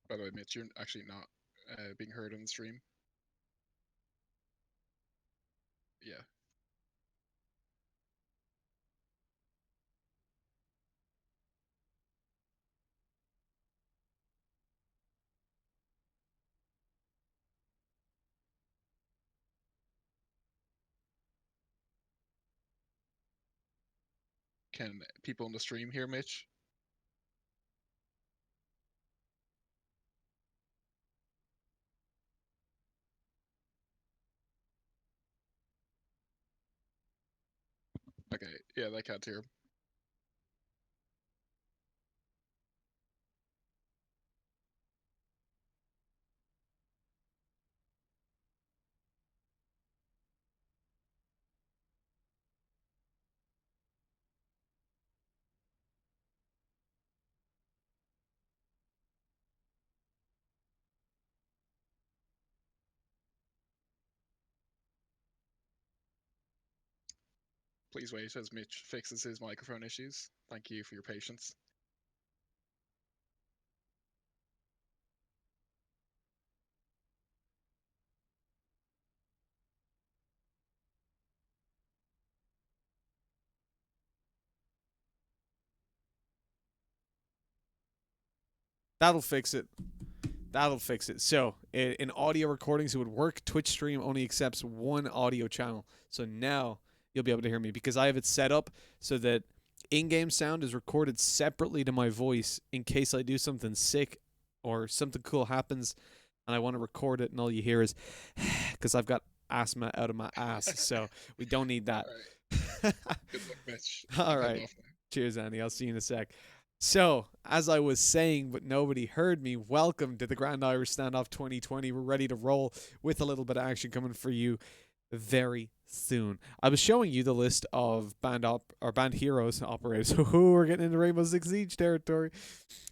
By the way, Mitch, you're actually not being heard on the stream. Yeah. Can people on the stream hear Mitch? Okay, yeah, they can't hear him. Please wait as Mitch fixes his microphone issues. Thank you for your patience. That'll fix it. That'll fix it. So, in audio recordings, it would work. Twitch stream only accepts one audio channel. So now you'll be able to hear me because I have it set up so that in-game sound is recorded separately to my voice in case I do something sick or something cool happens and I want to record it and all you hear is because I've got asthma out of my ass. So we don't need that. All right. Good luck, Mitch. All right. Cheers, Andy. I'll see you in a sec. So, as I was saying, but nobody heard me, welcome to the Grand Irish Standoff 2020. We're ready to roll with a little bit of action coming for you very soon. I was showing you the list of band heroes operators. We're getting into Rainbow Six Siege territory.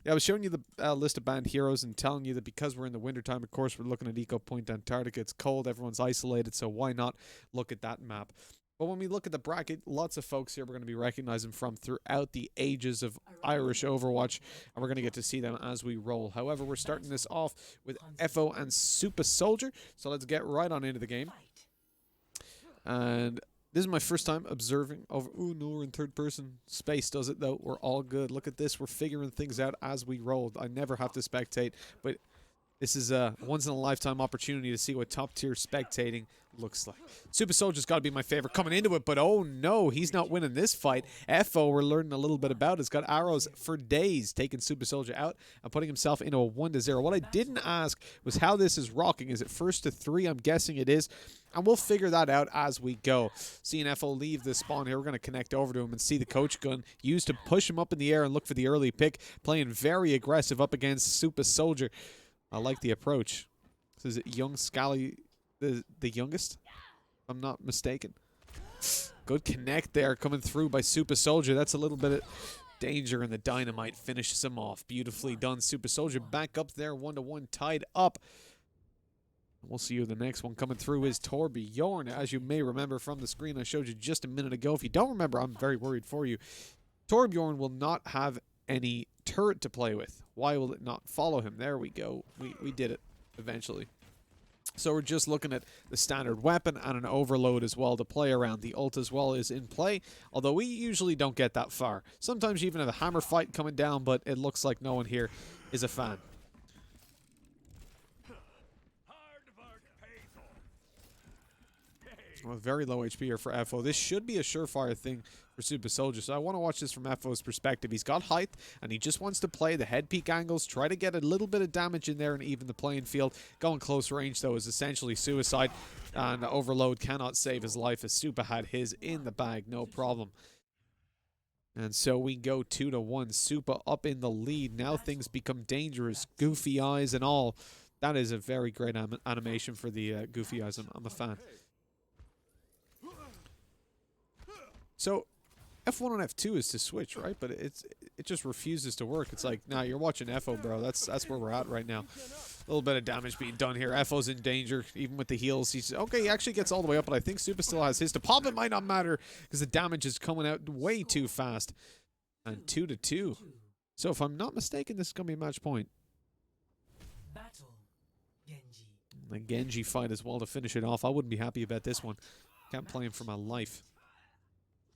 I was showing you the list of band heroes and telling you that because we're in the wintertime, of course, we're looking at Eco Point Antarctica. It's cold, everyone's isolated, so why not look at that map? But when we look at the bracket, lots of folks here we're going to be recognizing from throughout the ages of Irish Overwatch, and we're going to get to see them as we roll. However, we're starting this off with FO and Super Soldier, so let's get right on into the game. And this is my first time observing over. Ooh, no, we're in third person. Space does it, though. We're all good. Look at this. We're figuring things out as we roll. I never have to spectate, but this is a once-in-a-lifetime opportunity to see what top-tier spectating looks like. Super Soldier's got to be my favorite coming into it, but oh no, he's not winning this fight. FO, we're learning a little bit about, has got arrows for days, taking Super Soldier out and putting himself into a 1-0. What I didn't ask was how this is rocking. Is it first to 3? I'm guessing it is. And we'll figure that out as we go. Seeing FO leave the spawn here, we're going to connect over to him and see the coach gun used to push him up in the air and look for the early pick. Playing very aggressive up against Super Soldier. I like the approach. So is it Young Scally, the youngest? If I'm not mistaken. Good connect there coming through by Super Soldier. That's a little bit of danger, and the dynamite finishes him off. Beautifully done. Super Soldier back up there, 1-1, tied up. We'll see who the next one coming through is Torbjorn. As you may remember from the screen I showed you just a minute ago. If you don't remember, I'm very worried for you. Torbjorn will not have any turret to play with. Why will it not follow him? There we go. We did it eventually. So we're just looking at the standard weapon and an overload as well to play around. The ult as well is in play, although we usually don't get that far. Sometimes you even have a hammer fight coming down, but it looks like no one here is a fan. Well, very low HP here for FO. This should be a surefire thing for Super Soldier. So I want to watch this from FO's perspective. He's got height, and he just wants to play the head peak angles, try to get a little bit of damage in there and even the playing field. Going close range, though, is essentially suicide, and the overload cannot save his life as Super had his in the bag, no problem. And so we go 2-1. Super up in the lead. Now things become dangerous. Goofy eyes and all. That is a very great animation for the goofy eyes. I'm a fan. So, F1 and F2 is to switch, right? But it just refuses to work. It's like, nah, you're watching FO, bro. That's where we're at right now. A little bit of damage being done here. FO's in danger, even with the heals. He's okay. He actually gets all the way up, but I think Super still has his to pop. It might not matter because the damage is coming out way too fast. And 2-2. So if I'm not mistaken, this is gonna be a match point. The Genji fight as well to finish it off. I wouldn't be happy about this one. Can't play him for my life.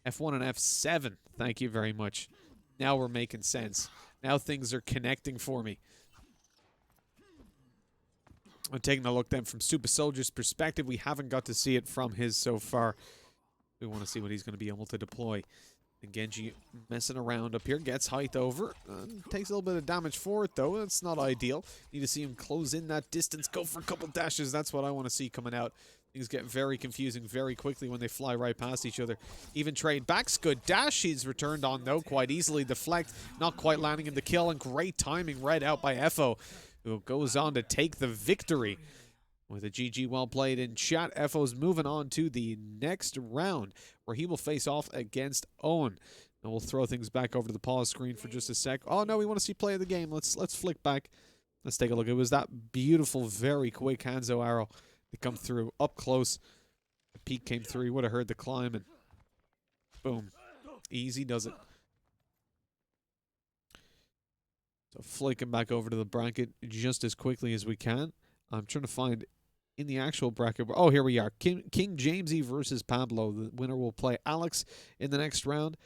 F1 and F7. Thank you very much. Now we're making sense. Now things are connecting for me. I'm taking a look then from Super Soldier's perspective. We haven't got to see it from his so far. We want to see what he's going to be able to deploy. And Genji messing around up here. Gets height over. Takes a little bit of damage for it, though. That's not ideal. Need to see him close in that distance. Go for a couple dashes. That's what I want to see coming out. Things get very confusing very quickly when they fly right past each other. Even trade backs. Good dash. He's returned on, though, quite easily. Deflect. Not quite landing in the kill. And great timing right out by Efo, who goes on to take the victory. With a GG well played in chat, Efo's moving on to the next round, where he will face off against Owen. And we'll throw things back over to the pause screen for just a sec. Oh no, we want to see play of the game. Let's flick back. Let's take a look. It was that beautiful, very quick Hanzo arrow to come through up close. The peak came through. He would have heard the climb, and boom, easy does it. So flicking back over to the bracket just as quickly as we can. I'm trying to find in the actual bracket. Oh, here we are. King Jamesy versus Pablo. The winner will play Alex in the next round.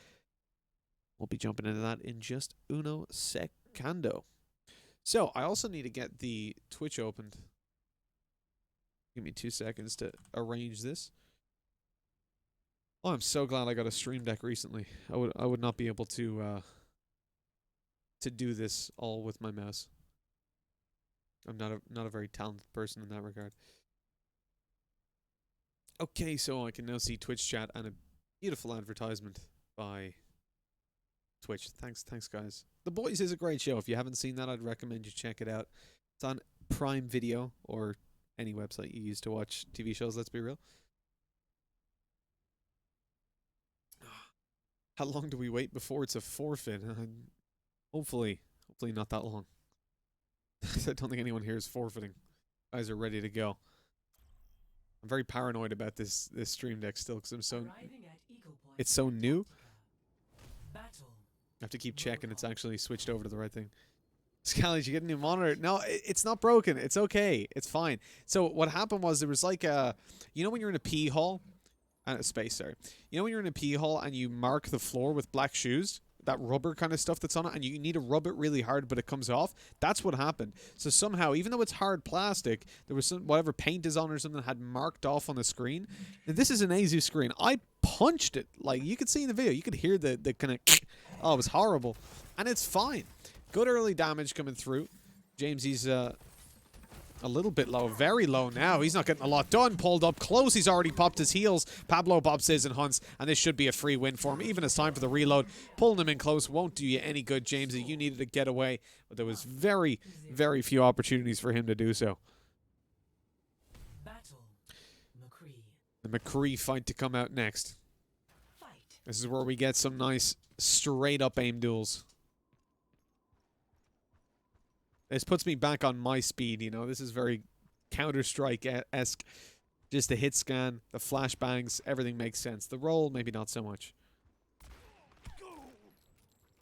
We'll be jumping into that in just uno secondo. So, I also need to get the Twitch opened. Give me 2 seconds to arrange this. Oh, I'm so glad I got a Stream Deck recently. I would not be able to do this all with my mouse. I'm not a very talented person in that regard. Okay, so I can now see Twitch chat and a beautiful advertisement by Twitch. Thanks guys. The Boys is a great show. If you haven't seen that, I'd recommend you check it out. It's on Prime Video or any website you use to watch TV shows, let's be real. How long do we wait before it's a forfeit? Hopefully not that long. I don't think anyone here is forfeiting. Guys are ready to go. I'm very paranoid about this Stream Deck still because it's so new. I have to keep checking it's actually switched over to the right thing. Scally, did you get a new monitor? No, it's not broken. It's okay. It's fine. So what happened was there was like a, you know when you're in a pee hall, space, sorry. You know when you're in a pee hall and you mark the floor with black shoes? That rubber kind of stuff that's on it, and you need to rub it really hard, but it comes off. That's what happened. So somehow, even though it's hard plastic, there was some, whatever paint is on or something had marked off on the screen. And this is an ASUS screen. I punched it. Like, you could see in the video. You could hear the kind of, oh, it was horrible. And it's fine. Good early damage coming through. Jamesy's a little bit low, very low now. He's not getting a lot done. Pulled up close. He's already popped his heels. Pablo pops his and hunts, and this should be a free win for him. Even as time for the reload, pulling him in close won't do you any good, Jamesy. You needed to get away, but there was very, very few opportunities for him to do so. The McCree fight to come out next. This is where we get some nice straight-up aim duels. This puts me back on my speed, you know. This is very Counter-Strike-esque. Just the hit scan, the flashbangs, everything makes sense. The roll, maybe not so much.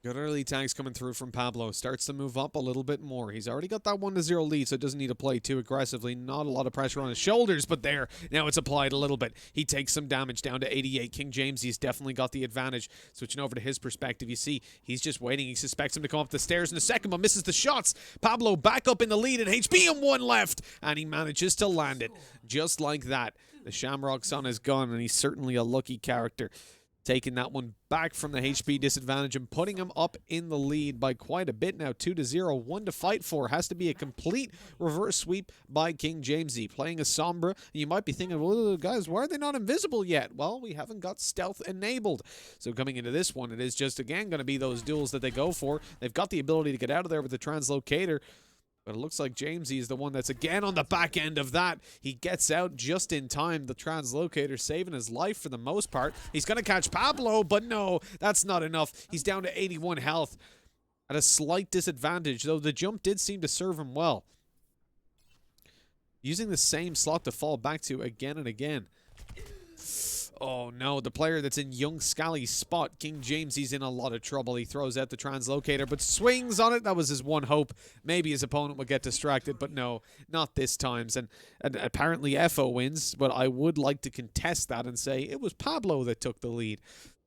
Good early tags coming through from Pablo. Starts to move up a little bit more. He's already got that 1-0 lead, so it doesn't need to play too aggressively. Not a lot of pressure on his shoulders, but there. Now it's applied a little bit. He takes some damage down to 88. King James, he's definitely got the advantage. Switching over to his perspective, you see, he's just waiting. He suspects him to come up the stairs in a second, but misses the shots. Pablo back up in the lead, and HP and one left, and he manages to land it. Just like that. The Shamrock's on his gun, and he's certainly a lucky character. Taking that one back from the HP disadvantage and putting him up in the lead by quite a bit now. 2-0, 1 to fight for. Has to be a complete reverse sweep by King Jamesy. Playing a Sombra. You might be thinking, well, guys, why are they not invisible yet? Well, we haven't got stealth enabled. So coming into this one, it is just, again, going to be those duels that they go for. They've got the ability to get out of there with the translocator. But it looks like Jamesy is the one that's again on the back end of that. He gets out just in time. The translocator saving his life for the most part. He's going to catch Pablo, but no, that's not enough. He's down to 81 health at a slight disadvantage, though the jump did seem to serve him well. Using the same slot to fall back to again and again. Oh no, the player that's in young Scally's spot, King James, he's in a lot of trouble. He throws out the translocator, but swings on it. That was his one hope. Maybe his opponent would get distracted, but no, not this time. And apparently FO wins, but I would like to contest that and say it was Pablo that took the lead.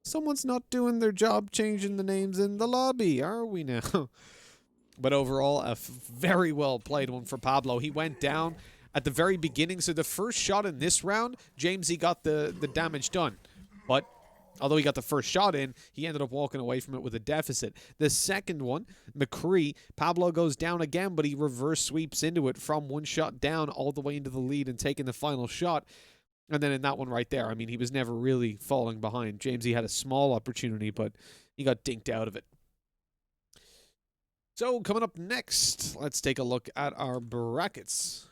Someone's not doing their job changing the names in the lobby, are we now? But overall, a very well played one for Pablo. He went down at the very beginning. So the first shot in this round, James, he got the damage done. But although he got the first shot in, he ended up walking away from it with a deficit. The second one, McCree, Pablo goes down again, but he reverse sweeps into it from one shot down all the way into the lead and taking the final shot. And then in that one right there, I mean, he was never really falling behind. James, he had a small opportunity, but he got dinked out of it. So coming up next, let's take a look at our brackets.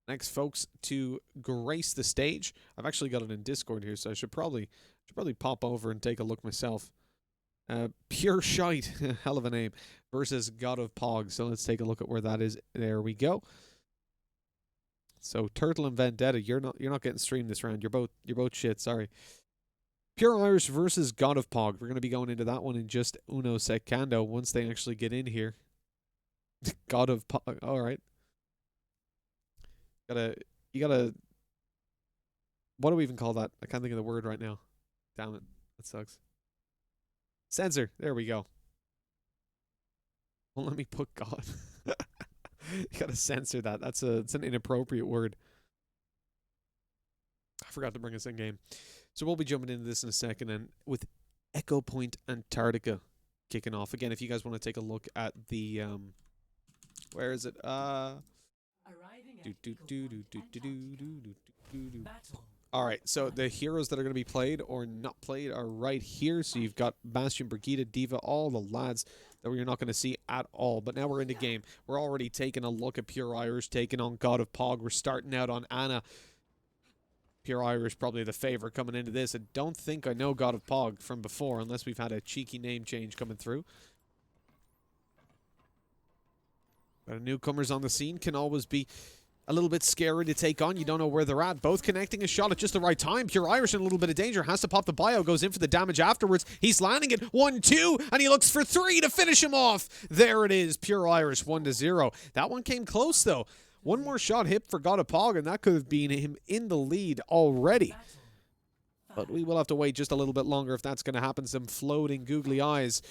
Next, folks, to grace the stage. I've actually got it in Discord here, so I should probably pop over and take a look myself. Pure Shite, hell of a name, versus God of Pog. So let's take a look at where that is. There we go. So Turtle and Vendetta, you're not getting streamed this round. You're both shit. Sorry. Pure Irish versus God of Pog. We're gonna be going into that one in just uno secando once they actually get in here. God of Pog. All right. You gotta, what do we even call that? I can't think of the word right now. Damn it. That sucks. Censor. There we go. Well, let me put God. You gotta censor that. It's an inappropriate word. I forgot to bring us in game. So we'll be jumping into this in a second, and with Echo Point Antarctica kicking off. Again, if you guys want to take a look at the where is it? Alright, so the heroes that are going to be played or not played are right here. So you've got Bastion, Brigida, Diva, all the lads that we're not going to see at all. But now we're in the game. We're already taking a look at Pure Irish, taking on God of Pog. We're starting out on Anna. Pure Irish probably the favorite coming into this. I don't think I know God of Pog from before, unless we've had a cheeky name change coming through. But newcomers on the scene can always be a little bit scary to take on. You don't know where they're at. Both connecting a shot at just the right time. Pure Irish in a little bit of danger. Has to pop the bio. Goes in for the damage afterwards. He's landing it. 1-2. And he looks for 3 to finish him off. There it is. Pure Irish 1-0. That one came close, though. One more shot hit for God of Pog, and that could have been him in the lead already. But we will have to wait just a little bit longer if that's going to happen. Some floating googly eyes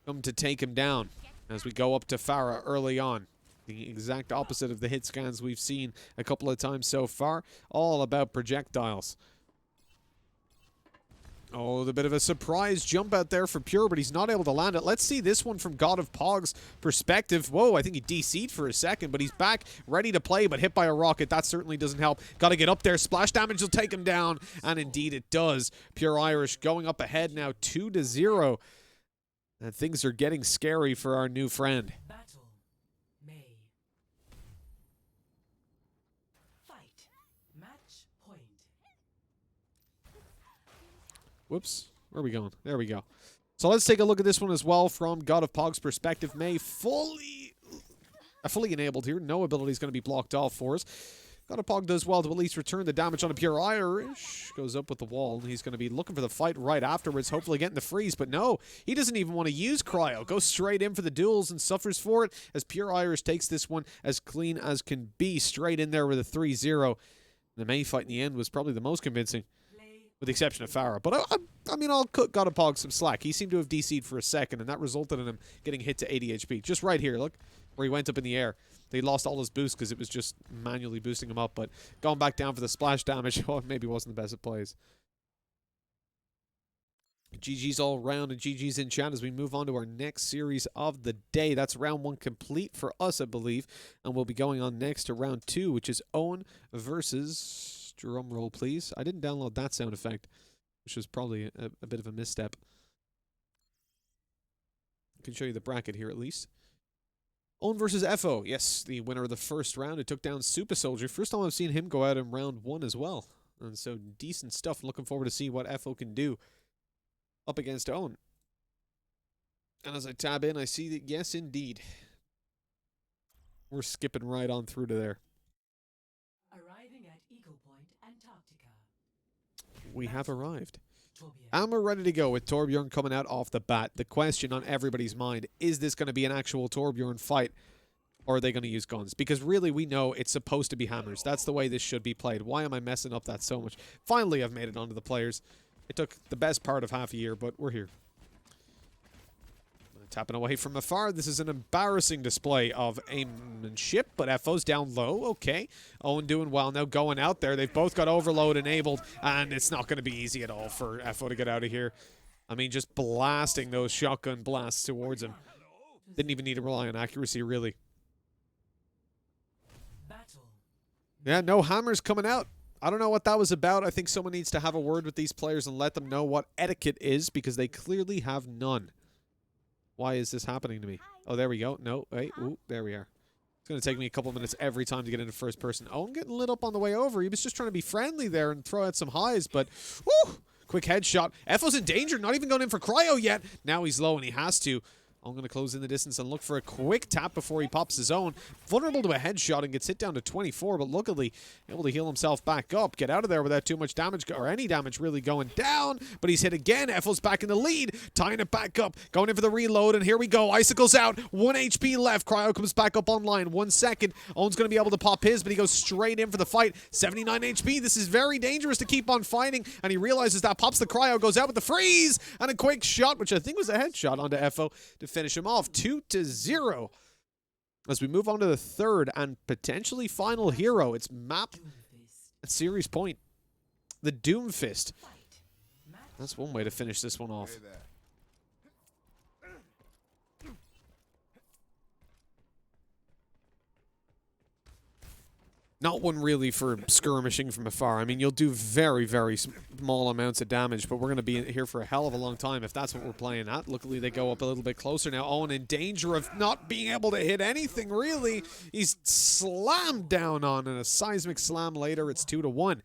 come to take him down as we go up to Farah early on. The exact opposite of the hit scans we've seen a couple of times so far. All about projectiles. Oh, the bit of a surprise jump out there for Pure, but he's not able to land it. Let's see this one from God of Pog's perspective. Whoa, I think he DC'd for a second, but he's back, ready to play, but hit by a rocket. That certainly doesn't help. Got to get up there. Splash damage will take him down, and indeed it does. Pure Irish going up ahead now 2-0. And things are getting scary for our new friend. Whoops. Where are we going? There we go. So let's take a look at this one as well from God of Pog's perspective. May fully enabled here. No ability is going to be blocked off for us. God of Pog does well to at least return the damage on a Pure Irish. Goes up with the wall. He's going to be looking for the fight right afterwards, hopefully getting the freeze. But no, he doesn't even want to use Cryo. Goes straight in for the duels and suffers for it as Pure Irish takes this one as clean as can be. Straight in there with a 3-0. The May fight in the end was probably the most convincing, with the exception of Farah. But I mean, I'll cut God of Pog some slack. He seemed to have DC'd for a second, and that resulted in him getting hit to 80 HP. Just right here, look, where he went up in the air. They lost all his boost because it was just manually boosting him up, but going back down for the splash damage, oh, maybe wasn't the best of plays. GG's all round and GG's in chat as we move on to our next series of the day. That's round 1 complete for us, I believe, and we'll be going on next to round 2, which is Owen versus... Drum roll, please. I didn't download that sound effect, which was probably a bit of a misstep. I can show you the bracket here at least. Owen versus FO. Yes, the winner of the first round. It took down Super Soldier. First time I've seen him go out in round 1 as well. And so decent stuff. Looking forward to see what FO can do up against Owen. And as I tab in, I see that, yes, indeed. We're skipping right on through to there. we have arrived. And we're ready to go with Torbjorn coming out off the bat. The question on everybody's mind, is this going to be an actual Torbjorn fight? Or are they going to use guns? Because really, we know it's supposed to be hammers. That's the way this should be played. Why am I messing up that so much? Finally, I've made it onto the players. It took the best part of half a year, but we're here. Tapping away from afar. This is an embarrassing display of aimmanship, but FO's down low. Okay. Owen doing well. Now going out there. They've both got overload enabled, and it's not going to be easy at all for FO to get out of here. I mean, just blasting those shotgun blasts towards him. Didn't even need to rely on accuracy, really. Yeah, no hammers coming out. I don't know what that was about. I think someone needs to have a word with these players and let them know what etiquette is, because they clearly have none. Why is this happening to me? Oh, there we go. No, wait. Ooh, there we are. It's going to take me a couple minutes every time to get into first person. Oh, I'm getting lit up on the way over. He was just trying to be friendly there and throw out some highs, but woo! Quick headshot. FO's in danger. Not even going in for cryo yet. Now he's low and he has to. I'm going to close in the distance and look for a quick tap before he pops his own. Vulnerable to a headshot and gets hit down to 24, but luckily able to heal himself back up. Get out of there without too much damage, or any damage really going down. But he's hit again. FO's back in the lead, tying it back up, going in for the reload, and here we go. Icicle's out. 1 HP left. Cryo comes back up online. 1 second. Owen's going to be able to pop his, but he goes straight in for the fight. 79 HP. This is very dangerous to keep on fighting, and he realizes that. Pops the cryo, goes out with the freeze, and a quick shot, which I think was a headshot onto FO to finish him off. 2-0. As we move on to the third and potentially final hero, it's map at series point. The Doomfist. That's one way to finish this one off. Not one really for skirmishing from afar. I mean, you'll do very, very small amounts of damage, but we're going to be here for a hell of a long time if that's what we're playing at. Luckily, they go up a little bit closer now. Owen in danger of not being able to hit anything, really. He's slammed down on, and a seismic slam later, it's 2-1.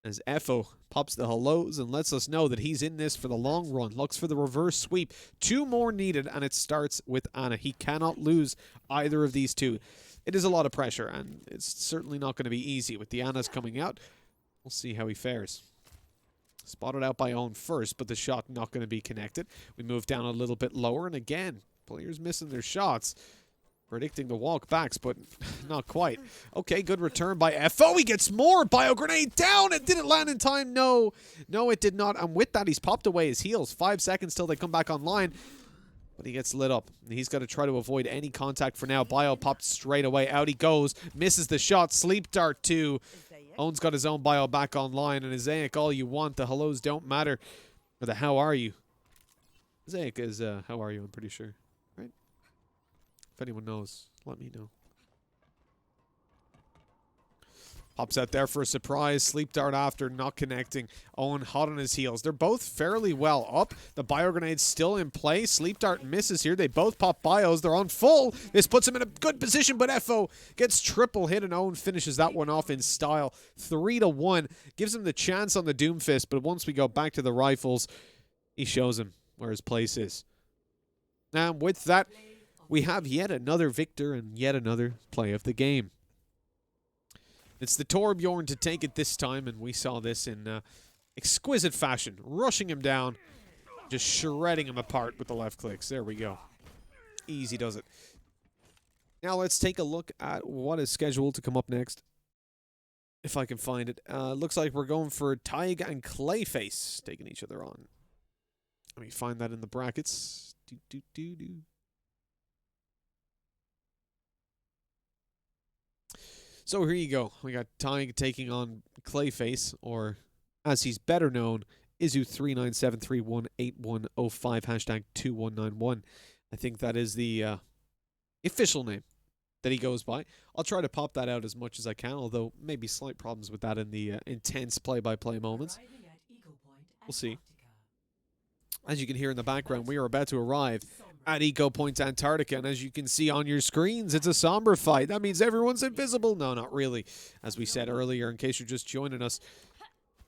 As FO pops the hellos and lets us know that he's in this for the long run. Looks for the reverse sweep. 2 more needed, and it starts with Anna. He cannot lose either of these two. It is a lot of pressure, and it's certainly not going to be easy with the Annas coming out. We'll see how he fares. Spotted out by Owen first, but the shot not going to be connected. We move down a little bit lower, and again, players missing their shots. Predicting the walk backs, but not quite. Okay, good return by FO. He gets more. Bio grenade down. It didn't land in time. No, it did not. And with that, he's popped away his heals. 5 seconds till they come back online. But he gets lit up. He's got to try to avoid any contact for now. Bio popped straight away. Out he goes. Misses the shot. Sleep dart too. Owen's got his own Bio back online. And Isaiah, all you want. The hellos don't matter. Or the how are you. Isaiah is how are you, I'm pretty sure. Right? If anyone knows, let me know. Pops out there for a surprise. Sleep dart after, not connecting. Owen hot on his heels. They're both fairly well up. The bio grenade's still in play. Sleep dart misses here. They both pop bios. They're on full. This puts him in a good position, but FO gets triple hit, and Owen finishes that one off in style. 3-1. Gives him the chance on the Doomfist, but once we go back to the rifles, he shows him where his place is. Now, with that, we have yet another victor and yet another play of the game. It's the Torbjorn to take it this time, and we saw this in exquisite fashion. Rushing him down, just shredding him apart with the left clicks. There we go. Easy does it. Now let's take a look at what is scheduled to come up next. If I can find it. Looks like we're going for Tyg and Clayface taking each other on. Let me find that in the brackets. So here you go. We got Tyg taking on Clayface, or as he's better known, Izu397318105 #2191. I think that is the official name that he goes by. I'll try to pop that out as much as I can, although maybe slight problems with that in the intense play-by-play moments. We'll see. As you can hear in the background, we are about to arrive at Eco Point Antarctica, and as you can see on your screens, it's a Sombra fight. That means everyone's invisible. No, not really. As we said earlier, in case you're just joining us,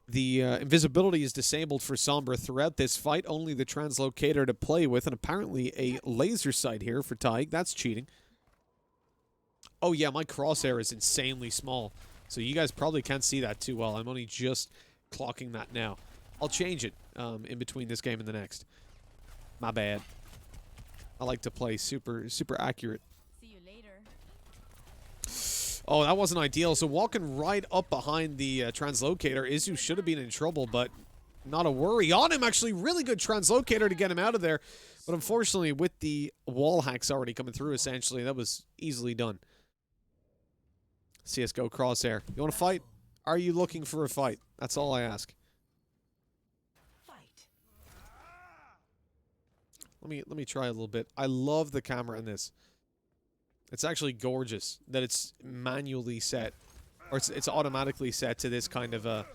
the invisibility is disabled for Sombra throughout this fight. Only the translocator to play with, and apparently a laser sight here for Tyg. That's cheating. Oh yeah, my crosshair is insanely small, so you guys probably can't see that too well. I'm only just clocking that now. I'll change it in between this game and the next. My bad. I like to play super accurate. See you later. Oh, that wasn't ideal. So walking right up behind the translocator, Izu should have been in trouble, but not a worry on him. Actually, really good translocator to get him out of there. But unfortunately, with the wall hacks already coming through, essentially, that was easily done. CSGO Crosshair. You want to fight? Are you looking for a fight? That's all I ask. Let me try a little bit. I love the camera in this. It's actually gorgeous that it's manually set, or it's automatically set to this kind of a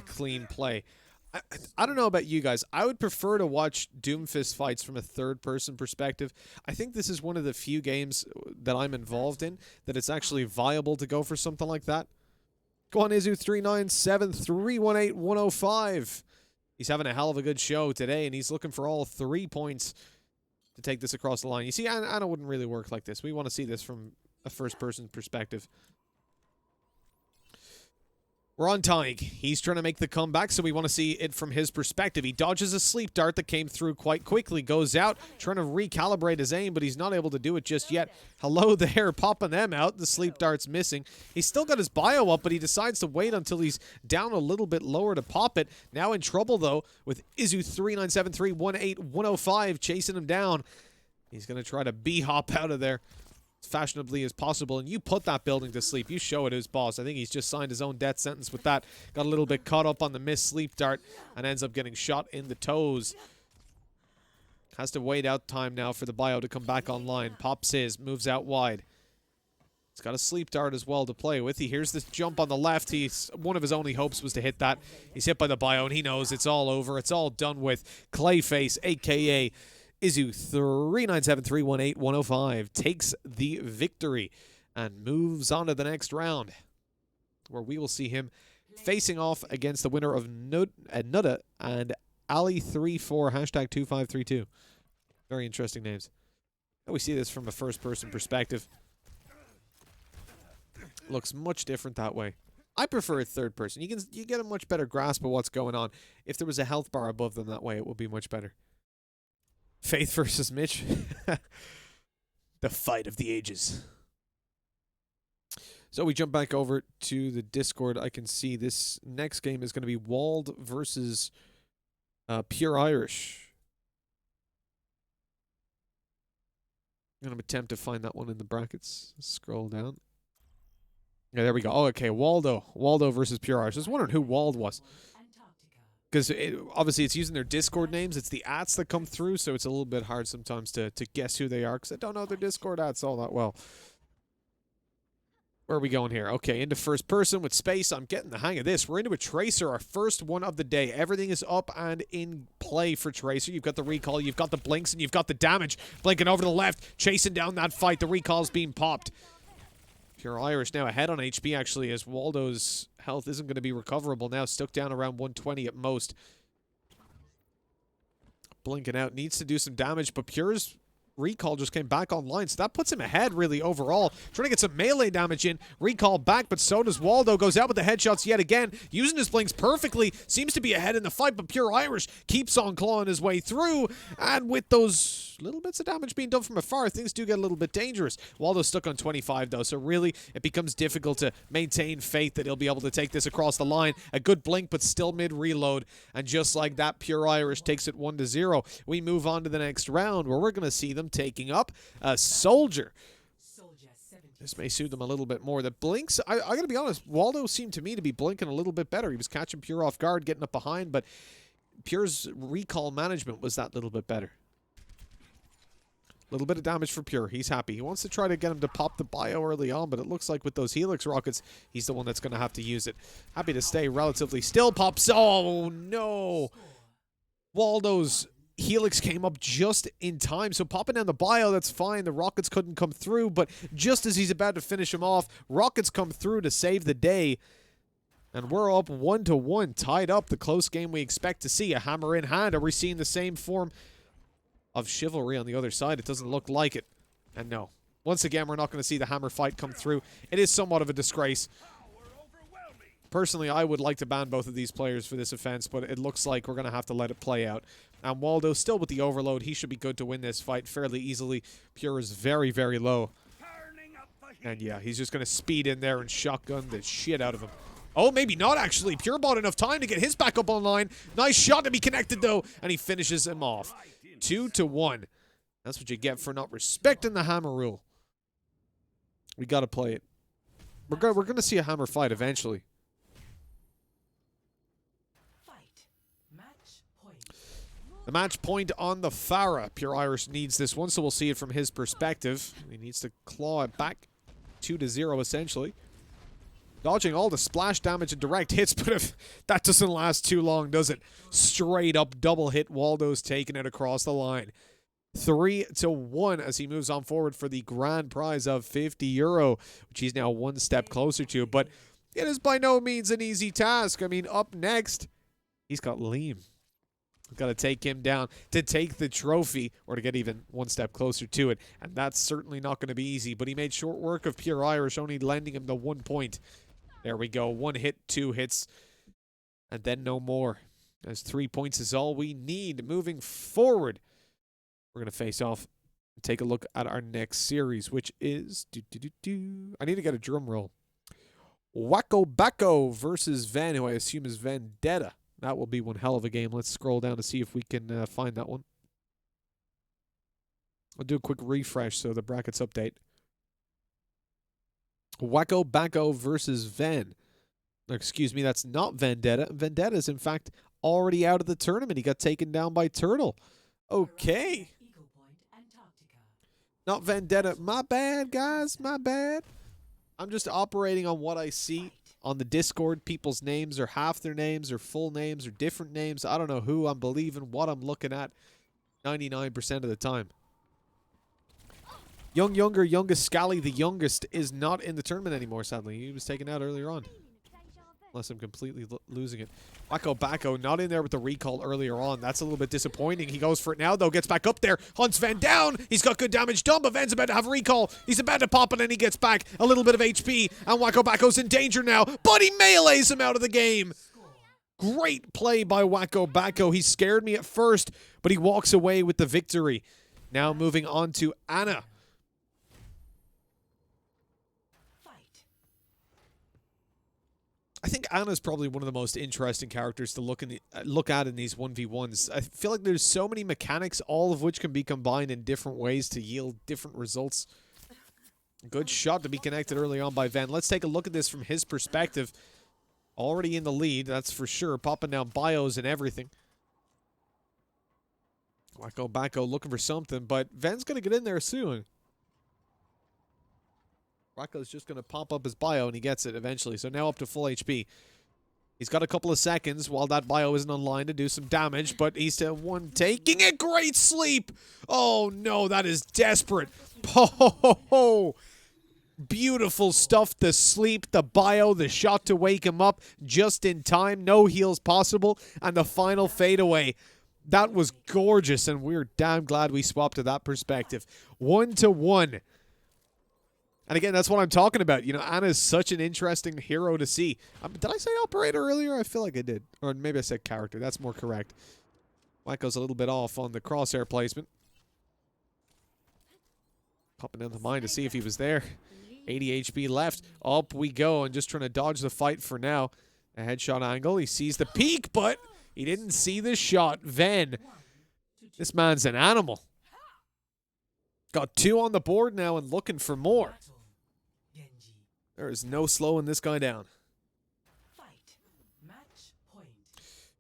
clean play. I don't know about you guys. I would prefer to watch Doomfist fights from a third-person perspective. I think this is one of the few games that I'm involved in that it's actually viable to go for something like that. Go on, Izu 397-318-105. He's having a hell of a good show today, and he's looking for all 3 points to take this across the line. You see, Anna wouldn't really work like this. We want to see this from a first-person perspective. We're on Tig. He's trying to make the comeback, so we want to see it from his perspective. He dodges a sleep dart that came through quite quickly, goes out, trying to recalibrate his aim, but he's not able to do it just yet. Hello there, popping them out. The sleep dart's missing. He's still got his bio up, but he decides to wait until he's down a little bit lower to pop it. Now in trouble, though, with Izu 397-318-105 chasing him down. He's going to try to B-hop out of there as fashionably as possible, and you put that building to sleep. You show it to his boss. I think he's just signed his own death sentence with that. Got a little bit caught up on the missed sleep dart and ends up getting shot in the toes. Has to wait out time now for the bio to come back online. Pops his, moves out wide. He's got a sleep dart as well to play with. He hears this jump on the left. One of his only hopes was to hit that. He's hit by the bio, and he knows it's all over. It's all done with. Clayface, a.k.a. Izu 397-318-105 takes the victory and moves on to the next round, where we will see him facing off against the winner of Nutta and Ali34 #2532. Very interesting names. We see this from a first-person perspective. Looks much different that way. I prefer it third person. You get a much better grasp of what's going on. If there was a health bar above them that way, it would be much better. Faith versus Mitch. The fight of the ages. So we jump back over to the Discord. I can see this next game is going to be Walled versus Pure Irish. I'm going to attempt to find that one in the brackets. Scroll down. Yeah, there we go. Oh, okay. Waldo versus Pure Irish. I was wondering who Walled was. Because obviously it's using their Discord names. It's the ats that come through, so it's a little bit hard sometimes to guess who they are, because I don't know their Discord ats all that well. Where are we going here? Okay, into first person with space. I'm getting the hang of this. We're into a Tracer, our first one of the day. Everything is up and in play for Tracer. You've got the recall, you've got the blinks, and you've got the damage. Blinking over to the left, chasing down that fight. The recall's being popped. Pure Irish now ahead on HP, actually, as Waldo's health isn't going to be recoverable now. Stuck down around 120 at most. Blinking out. Needs to do some damage, but Pure's recall just came back online, so that puts him ahead, really, overall. Trying to get some melee damage in. Recall back, but so does Waldo. Goes out with the headshots yet again. Using his blinks perfectly. Seems to be ahead in the fight, but Pure Irish keeps on clawing his way through. And with those little bits of damage being done from afar, things do get a little bit dangerous. Waldo's stuck on 25, though, so really, it becomes difficult to maintain faith that he'll be able to take this across the line. A good blink, but still mid-reload. And just like that, Pure Irish takes it 1-0. We move on to the next round, where we're going to see them taking up a Soldier. This may suit them a little bit more. The blinks, I gotta be honest, Waldo seemed to me to be blinking a little bit better. He was catching Pure off guard, getting up behind, but Pure's recall management was that little bit better. A little bit of damage for Pure. He's happy. He wants to try to get him to pop the bio early on, but it looks like with those Helix rockets, he's the one that's going to have to use it. Happy to stay relatively still. Pops. Oh, no. Waldo's Helix came up just in time, so popping down the bio, that's fine. The rockets couldn't come through, but just as he's about to finish him off, rockets come through to save the day. And we're up 1-1, tied up. The close game we expect to see. A hammer in hand. Are we seeing the same form of chivalry on the other side? It doesn't look like it. And no. Once again, we're not going to see the hammer fight come through. It is somewhat of a disgrace. Personally, I would like to ban both of these players for this offense, but it looks like we're going to have to let it play out. And Waldo still with the overload. He should be good to win this fight fairly easily. Pure is very, very low. And yeah, he's just going to speed in there and shotgun the shit out of him. Oh, maybe not, actually. Pure bought enough time to get his back up online. Nice shot to be connected, though. And he finishes him off. 2-1. That's what you get for not respecting the hammer rule. We got to play it. We're going to see a hammer fight eventually. The match point on the Farah. Pure Irish needs this one, so we'll see it from his perspective. He needs to claw it back. 2-0, essentially. Dodging all the splash damage and direct hits, but if that doesn't last too long, does it? Straight up double hit. Waldo's taking it across the line. 3-1 as he moves on forward for the grand prize of €50, which he's now one step closer to. But it is by no means an easy task. I mean, up next, he's got Liam. We've got to take him down to take the trophy or to get even one step closer to it. And that's certainly not going to be easy. But he made short work of Pure Irish, only lending him the 1 point. There we go. 1 hit, 2 hits, and then no more. As 3 points is all we need. Moving forward, we're going to face off and take a look at our next series, which is... I need to get a drum roll. Wacko Backo versus Van, who I assume is Vendetta. That will be one hell of a game. Let's scroll down to see if we can find that one. I'll do a quick refresh so the brackets update. Wacko Backo versus Van. Excuse me, that's not Vendetta. Vendetta is, in fact, already out of the tournament. He got taken down by Turtle. Okay. Not Vendetta. My bad, guys. My bad. I'm just operating on what I see on the Discord. People's names are half their names or full names or different names. I don't know who I'm believing, what I'm looking at 99% of the time. Youngest Scally, the youngest, is not in the tournament anymore, sadly. He was taken out earlier on. Unless I'm completely losing it. Wacko Backo not in there with the recall earlier on. That's a little bit disappointing. He goes for it now, though. Gets back up there. Hunts Van down. He's got good damage done, but Van's about to have a recall. He's about to pop it, and he gets back a little bit of HP. And Wacko Backo's in danger now, but he melees him out of the game. Great play by Wacko Backo. He scared me at first, but he walks away with the victory. Now moving on to Anna. I think Anna's probably one of the most interesting characters to look at in these 1v1s. I feel like there's so many mechanics, all of which can be combined in different ways to yield different results. Good shot to be connected early on by Van. Let's take a look at this from his perspective. Already in the lead, that's for sure. Popping down bios and everything. Wacko Backo looking for something, but Van's going to get in there soon. Wacko's just going to pop up his bio, and he gets it eventually. So now up to full HP. He's got a couple of seconds while that bio isn't online to do some damage, but he's still one taking a great sleep. Oh, no, that is desperate. Oh, beautiful stuff. The sleep, the bio, the shot to wake him up just in time. No heals possible, and the final fadeaway. That was gorgeous, and we're damn glad we swapped to that perspective. 1-1. And again, that's what I'm talking about. You know, Anna's such an interesting hero to see. Did I say operator earlier? I feel like I did. Or maybe I said character. That's more correct. Wacko's a little bit off on the crosshair placement. Popping down the mine to see if he was there. 80 HP left. Up we go, and just trying to dodge the fight for now. A headshot angle. He sees the peak, but he didn't see the shot. Van. This man's an animal. Got 2 on the board now and looking for more. There is no slowing this guy down.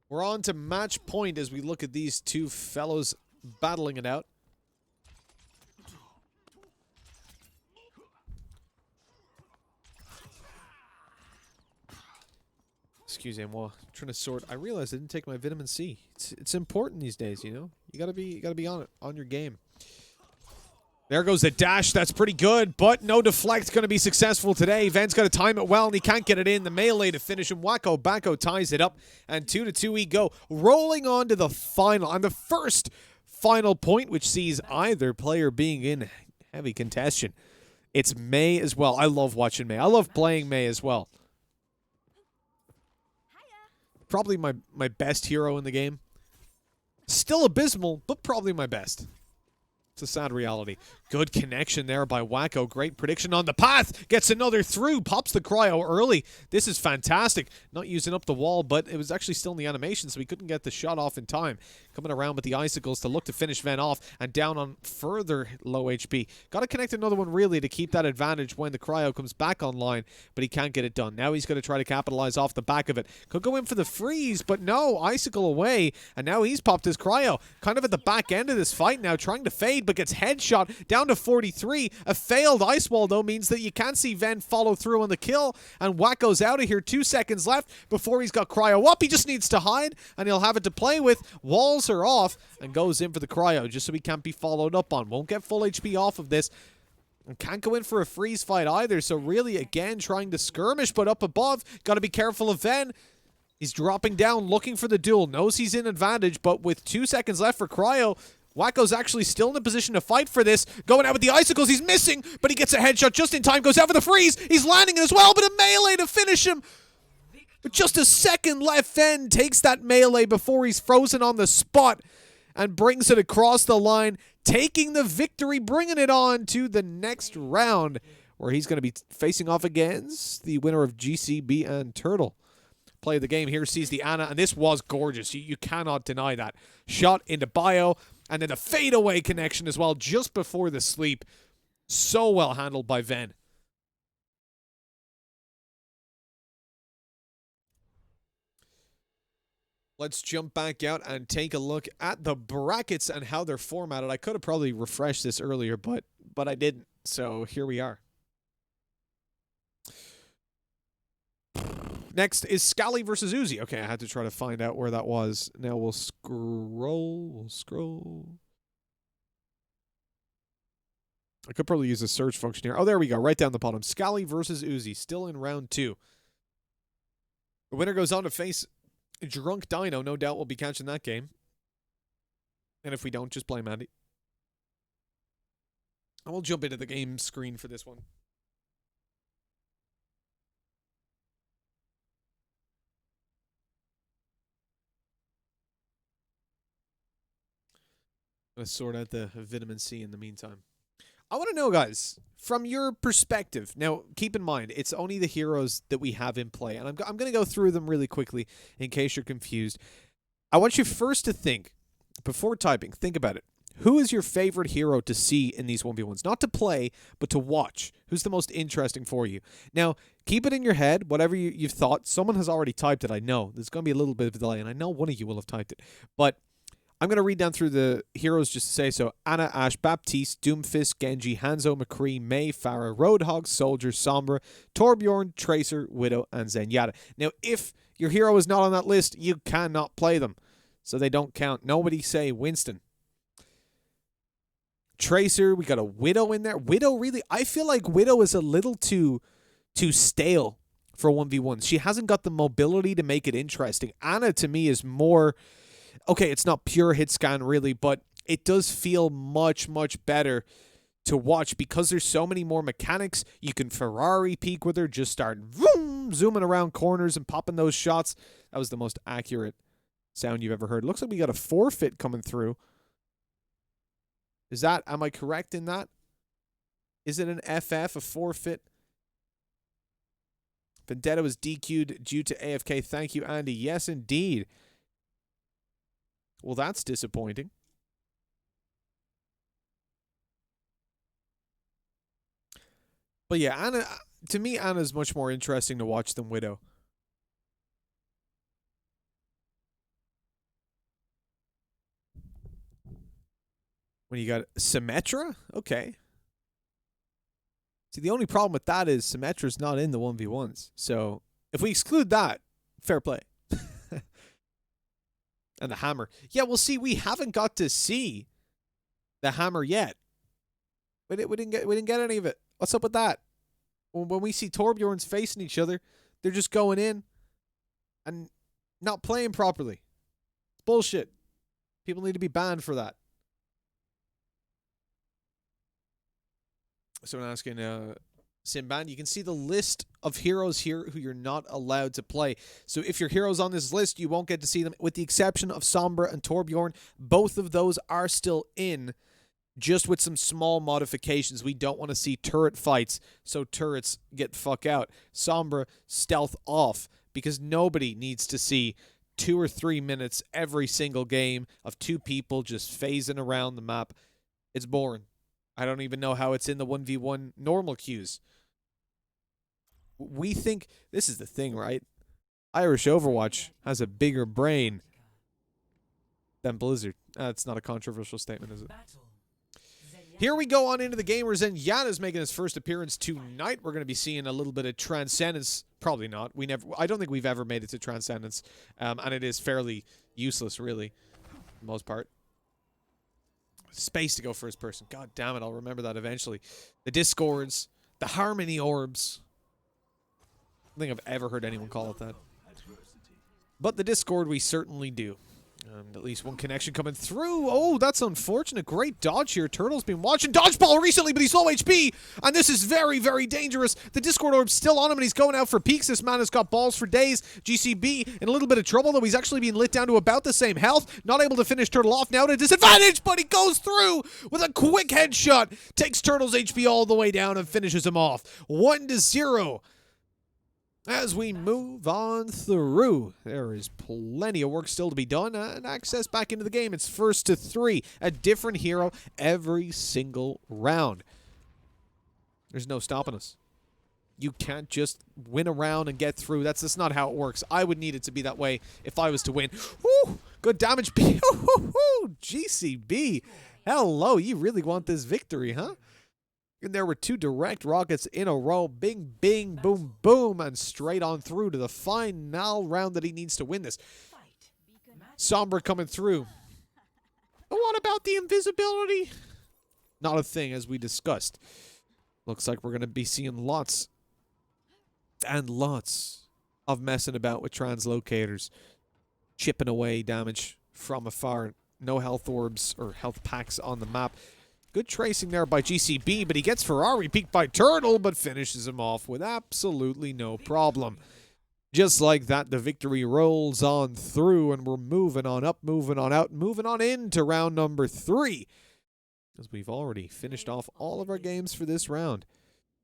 We're on to match point as we look at these two fellows battling it out. Excuse me, I'm trying to sort. I realized I didn't take my vitamin C. It's important these days, you know. You gotta be on it, on your game. There goes the dash. That's pretty good, but no deflect going to be successful today. Van's got to time it well, and he can't get it in. The melee to finish him. Wacko Backo ties it up, and 2-2 we go. Rolling on to the final, on the first final point, which sees either player being in heavy contention. It's May as well. I love watching May. I love playing May as well. Probably my best hero in the game. Still abysmal, but probably my best. It's a sad reality. Good connection there by Wacko. Great prediction on the path. Gets another through. Pops the cryo early. This is fantastic. Not using up the wall, but it was actually still in the animation, so he couldn't get the shot off in time. Coming around with the icicles to look to finish Ven off, and down on further low HP. Got to connect another one really to keep that advantage when the cryo comes back online, but he can't get it done. Now he's going to try to capitalize off the back of it. Could go in for the freeze, but no. Icicle away, and now he's popped his cryo. Kind of at the back end of this fight now, trying to fade, but gets headshot down to 43. A failed ice wall, though, means that you can't see Ven follow through on the kill, and Wacko's out of here. 2 seconds left before he's got cryo up. He just needs to hide, and he'll have it to play with. Walls are off, and goes in for the cryo just so he can't be followed up on. Won't get full HP off of this, and can't go in for a freeze fight either, so really, again, trying to skirmish, but up above, got to be careful of Ven. He's dropping down, looking for the duel. Knows he's in advantage, but with 2 seconds left for cryo, Wacko's actually still in a position to fight for this. Going out with the icicles. He's missing, but he gets a headshot just in time. Goes out for the freeze. He's landing it as well, but a melee to finish him. With just a second left, Ven takes that melee before he's frozen on the spot and brings it across the line, taking the victory, bringing it on to the next round, where he's going to be facing off against the winner of GCB and Turtle. Play of the game here sees the Ana, and this was gorgeous. You cannot deny that. Shot into bio, and then a fadeaway connection as well, just before the sleep. So well handled by Ven. Let's jump back out and take a look at the brackets and how they're formatted. I could have probably refreshed this earlier, but I didn't. So here we are. Next is Scally versus Uzi. Okay, I had to try to find out where that was. Now we'll scroll. I could probably use a search function here. Oh, there we go. Right down the bottom. Scally versus Uzi. Still in round 2. The winner goes on to face Drunk Dino. No doubt we'll be catching that game. And if we don't, just blame Andy. And we'll jump into the game screen for this one. Let's sort out the vitamin C in the meantime. I want to know, guys, from your perspective. Now, keep in mind, it's only the heroes that we have in play. And I'm going to go through them really quickly in case you're confused. I want you first to think, before typing, think about it. Who is your favorite hero to see in these 1v1s? Not to play, but to watch. Who's the most interesting for you? Now, keep it in your head, whatever you've thought. Someone has already typed it, I know. There's going to be a little bit of a delay, and I know one of you will have typed it. But I'm going to read down through the heroes just to say so. Ana, Ashe, Baptiste, Doomfist, Genji, Hanzo, McCree, Mei, Pharah, Roadhog, Soldier, Sombra, Torbjorn, Tracer, Widow, and Zenyatta. Now, if your hero is not on that list, you cannot play them. So they don't count. Nobody say Winston. Tracer, we got a Widow in there. Widow, really? I feel like Widow is a little too stale for 1v1s. She hasn't got the mobility to make it interesting. Ana, to me, is more... Okay, it's not pure hit scan really, but it does feel much, much better to watch because there's so many more mechanics. You can Ferrari peek with her, just start vroom, zooming around corners and popping those shots. That was the most accurate sound you've ever heard. Looks like we got a forfeit coming through. Is that, am I correct in that? Is it an FF, a forfeit? Vendetta was DQ'd due to AFK. Thank you, Andy. Yes, indeed. Well, that's disappointing. But yeah, Ana, to me, Ana's much more interesting to watch than Widow. When you got Symmetra? Okay. See, the only problem with that is Symmetra's not in the 1v1s. So, if we exclude that, fair play. And the hammer. Yeah, well, see, we haven't got to see the hammer yet. We didn't get any of it. What's up with that? When we see Torbjorns facing each other, they're just going in and not playing properly. It's bullshit. People need to be banned for that. Someone asking, Simban, you can see the list of heroes here who you're not allowed to play. So if your heroes on this list, you won't get to see them, with the exception of Sombra and Torbjorn. Both of those are still in, just with some small modifications. We don't want to see turret fights, so turrets get fuck out. Sombra, stealth off, because nobody needs to see 2 or 3 minutes every single game of 2 people just phasing around the map. It's boring. I don't even know how it's in the 1v1 normal queues. We think, this is the thing, right? Irish Overwatch has a bigger brain than Blizzard. That's not a controversial statement, is it? Here we go on into the game where Zenyatta's making his first appearance tonight. We're going to be seeing a little bit of Transcendence. Probably not. I don't think we've ever made it to Transcendence. And it is fairly useless, really, for the most part. Space to go first person. God damn it, I'll remember that eventually. The Discords. The Harmony Orbs. I don't think I've ever heard anyone call it that. But the Discord we certainly do. At least one connection coming through. Oh, that's unfortunate. Great dodge here. Turtle's been watching Dodgeball recently, but he's low HP. And this is very, very dangerous. The Discord Orb's still on him, and he's going out for peaks. This man has got balls for days. GCB in a little bit of trouble, though. He's actually being lit down to about the same health. Not able to finish Turtle off. Now at a disadvantage, but he goes through with a quick headshot. Takes Turtle's HP all the way down and finishes him off. 1-0. As we move on through, there is plenty of work still to be done and access back into the game. It's 1st to 3, a different hero every single round. There's no stopping us. You can't just win a round and get through. That's just not how it works. I would need it to be that way if I was to win. Woo! Good damage. GCB. Hello, you really want this victory, huh? And there were 2 direct rockets in a row. Bing, bing, boom, boom. And straight on through to the final round that he needs to win this. Sombra coming through. But what about the invisibility? Not a thing, as we discussed. Looks like we're going to be seeing lots and lots of messing about with translocators. Chipping away damage from afar. No health orbs or health packs on the map. Good tracing there by GCB, but he gets Ferrari peeked by Turtle, but finishes him off with absolutely no problem. Just like that, the victory rolls on through, and we're moving on up, moving on out, moving on into round number 3. As we've already finished off all of our games for this round.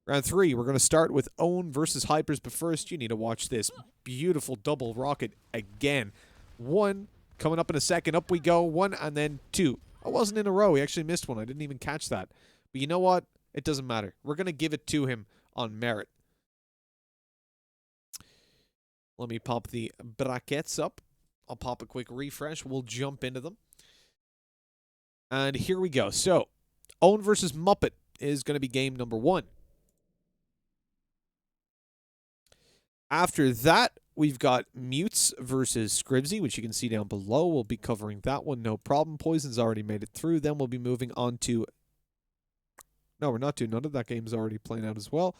Round 3, we're going to start with Own versus Hypers, but first you need to watch this beautiful double rocket again. 1, coming up in a second, up we go, 1, and then 2. I wasn't in a row. He actually missed one. I didn't even catch that. But you know what? It doesn't matter. We're going to give it to him on merit. Let me pop the brackets up. I'll pop a quick refresh. We'll jump into them. And here we go. So, Own versus Muppet is going to be game number 1. After that, we've got Mutes versus Scribsy, which you can see down below. We'll be covering that one, no problem. Poison's already made it through. Then we'll be moving on to... No, we're not doing none of that game's already playing out as well.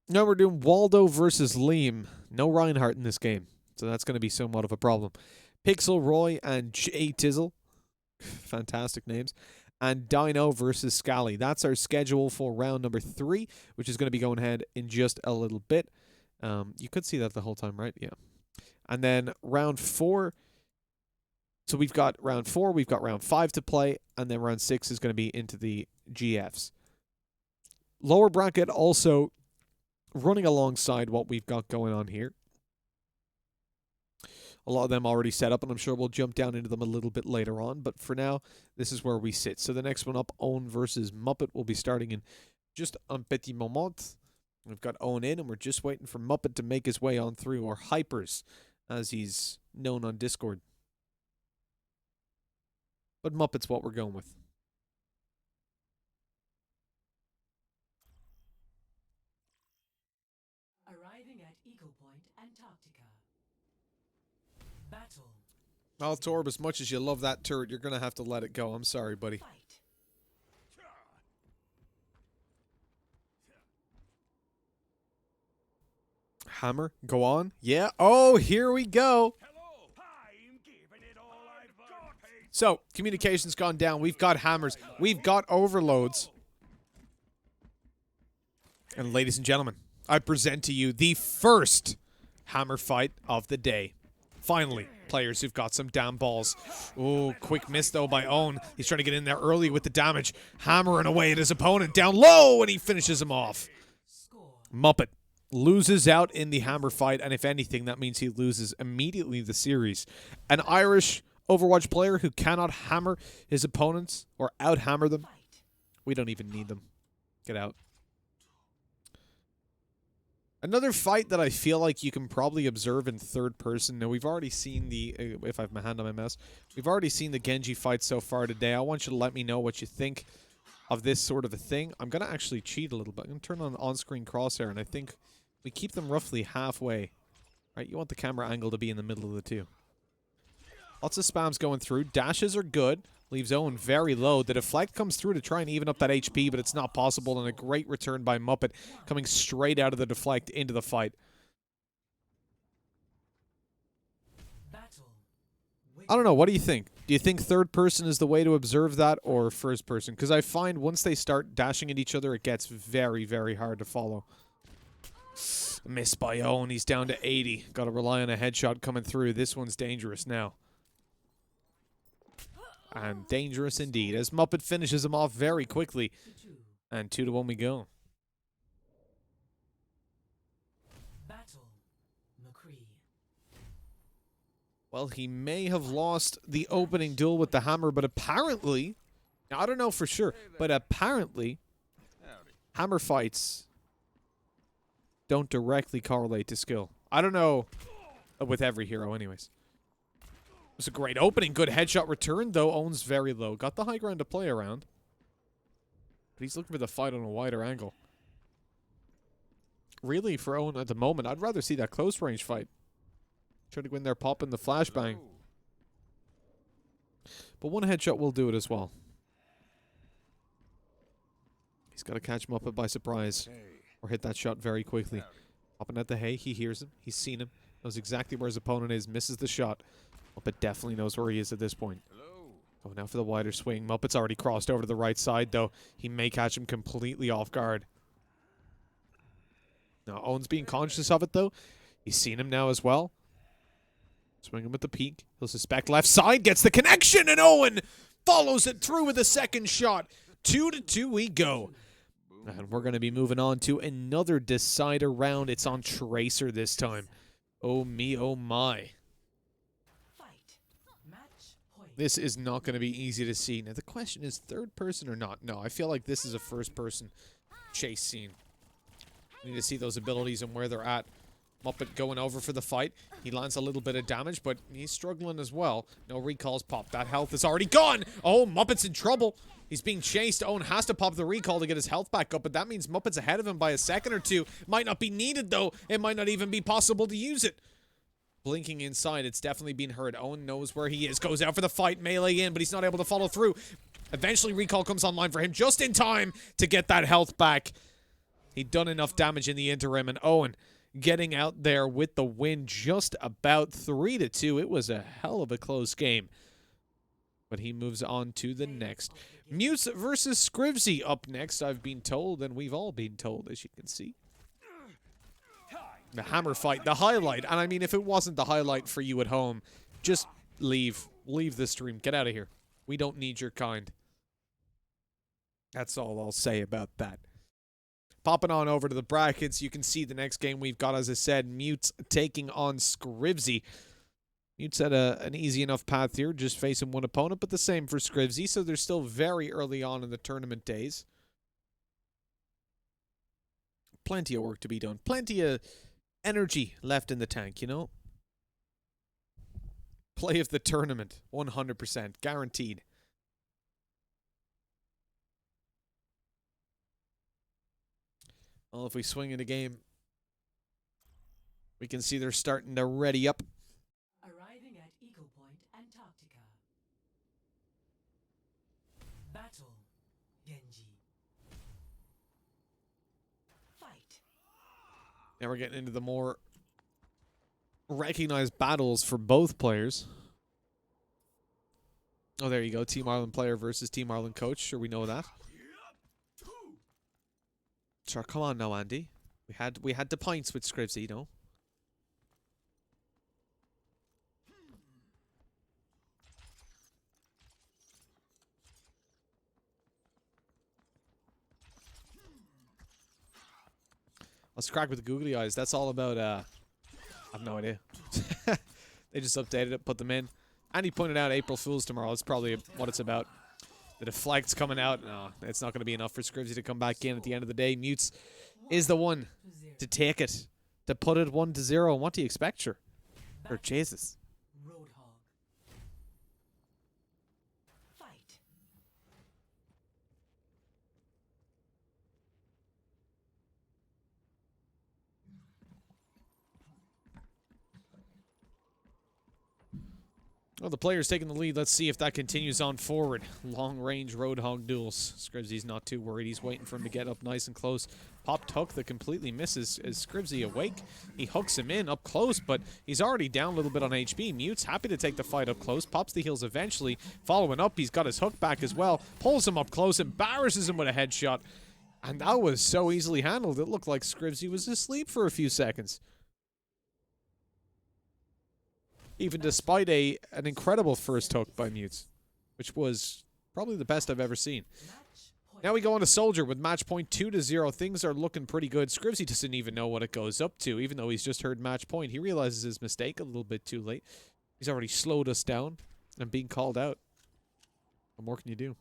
Now we're doing Waldo versus Liam. No Reinhardt in this game, so that's going to be somewhat of a problem. Pixel Roy and J Tizzle. Fantastic names. And Dino versus Scally. That's our schedule for round number 3, which is going to be going ahead in just a little bit. You could see that the whole time, right? Yeah. And then round 4. So we've got round 4, we've got round 5 to play, and then round 6 is going to be into the GFs. Lower bracket also running alongside what we've got going on here. A lot of them already set up, and I'm sure we'll jump down into them a little bit later on. But for now, this is where we sit. So the next one up, Own versus Muppet, will be starting in just un petit moment. We've got Own in, and we're just waiting for Muppet to make his way on through, or Hypers, as he's known on Discord. But Muppet's what we're going with. Arriving at Eagle Point, Antarctica. Battle. Well, Torb, as much as you love that turret, you're going to have to let it go. I'm sorry, buddy. Fight. Hammer, go on. Yeah. Oh, here we go. So, communication's gone down. We've got hammers. We've got overloads. And ladies and gentlemen, I present to you the first hammer fight of the day. Finally, players who've got some damn balls. Oh, quick miss though by Owen. He's trying to get in there early with the damage. Hammering away at his opponent down low, and he finishes him off. Muppet loses out in the hammer fight, and if anything, that means he loses immediately the series. An Irish Overwatch player who cannot hammer his opponents or out-hammer them. We don't even need them. Get out. Another fight that I feel like you can probably observe in third person. Now, we've already seen the... if I have my hand on my mouse. We've already seen the Genji fight so far today. I want you to let me know what you think of this sort of a thing. I'm going to actually cheat a little bit. I'm going to turn on on-screen crosshair, and I think we keep them roughly halfway. Right? You want the camera angle to be in the middle of the two. Lots of spams going through. Dashes are good. Leaves Owen very low. The deflect comes through to try and even up that HP, but it's not possible. And a great return by Muppet coming straight out of the deflect into the fight. I don't know. What do you think? Do you think third person is the way to observe that or first person? Because I find once they start dashing at each other, it gets very, very hard to follow. Missed by Owen. He's down to 80. Got to rely on a headshot coming through. This one's dangerous now. And dangerous indeed, as Muppet finishes him off very quickly. And 2-1 we go. Well, he may have lost the opening duel with the hammer, but apparently... Now, I don't know for sure, but apparently... hammer fights don't directly correlate to skill. I don't know with every hero anyways. It was a great opening. Good headshot return, though. Owen's very low. Got the high ground to play around. But he's looking for the fight on a wider angle. Really, for Owen at the moment, I'd rather see that close range fight. Trying to go in there, popping the flashbang. But one headshot will do it as well. He's got to catch him up by surprise. Or hit that shot very quickly. Popping at the hay. He hears him. He's seen him. Knows exactly where his opponent is. Misses the shot. Muppet definitely knows where he is at this point. Oh, now for the wider swing. Muppet's already crossed over to the right side, though. He may catch him completely off guard. Now, Owen's being conscious of it, though. He's seen him now as well. Swing him with the peak. He'll suspect left side. Gets the connection, and Owen follows it through with a second shot. 2-2 we go. And we're going to be moving on to another decider round. It's on Tracer this time. Oh me, oh my. This is not going to be easy to see. Now, the question is third person or not? No, I feel like this is a first person chase scene. We need to see those abilities and where they're at. Muppet going over for the fight. He lands a little bit of damage, but he's struggling as well. No recalls pop. That health is already gone. Oh, Muppet's in trouble. He's being chased. Owen has to pop the recall to get his health back up, but that means Muppet's ahead of him by a second or two. Might not be needed, though. It might not even be possible to use it. Blinking inside. It's definitely been heard. Owen knows where he is. Goes out for the fight. Melee in, but he's not able to follow through. Eventually, recall comes online for him just in time to get that health back. He'd done enough damage in the interim, and Owen getting out there with the win just about 3-2. It was a hell of a close game. But he moves on to the next. Mutes versus Scrivsy up next, I've been told, and we've all been told, as you can see. The hammer fight, the highlight. And I mean, if it wasn't the highlight for you at home, just leave. Leave the stream. Get out of here. We don't need your kind. That's all I'll say about that. Popping on over to the brackets, you can see the next game we've got, as I said, Mutes taking on Scrivsy. Mutes had an easy enough path here, just facing one opponent, but the same for Scrivsy, so they're still very early on in the tournament days. Plenty of work to be done. Plenty of energy left in the tank, you know? Play of the tournament, 100%, guaranteed. Well, if we swing in a game, we can see they're starting to ready up. Arriving at Eagle Point, Antarctica. Battle, Genji. Fight. Now we're getting into the more recognized battles for both players. Oh, there you go. Team Ireland player versus Team Ireland coach. Sure, we know that. Sure, come on now, Andy. We had the points with Scribsy, you know. Let's crack with the googly eyes. That's all about, I have no idea. They just updated it, put them in. Andy pointed out April Fool's tomorrow. That's probably what it's about. The deflect's coming out. No, it's not going to be enough for Scribsy to come back in at the end of the day. Mutes is the one to take it, to put it 1-0. And what do you expect, sure? Or Jesus. Roadhog. Fight. Well, the player's taking the lead. Let's see if that continues on forward. Long-range Roadhog duels. Scribsy's not too worried. He's waiting for him to get up nice and close. Popped hook that completely misses. Is Scribsy awake? He hooks him in up close, but he's already down a little bit on HP. Mute's happy to take the fight up close. Pops the heals eventually. Following up, he's got his hook back as well. Pulls him up close, embarrasses him with a headshot. And that was so easily handled. It looked like Scribsy was asleep for a few seconds. Even despite an incredible first hook by Mutes, which was probably the best I've ever seen. Now we go on to Soldier with match point 2-0. Things are looking pretty good. Scribsy doesn't even know what it goes up to, even though he's just heard match point. He realizes his mistake a little bit too late. He's already slowed us down and being called out. What more can you do?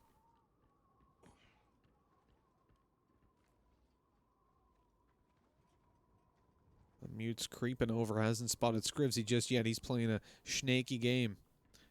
Mute's creeping over, hasn't spotted Scribsy just yet. He's playing a snaky game.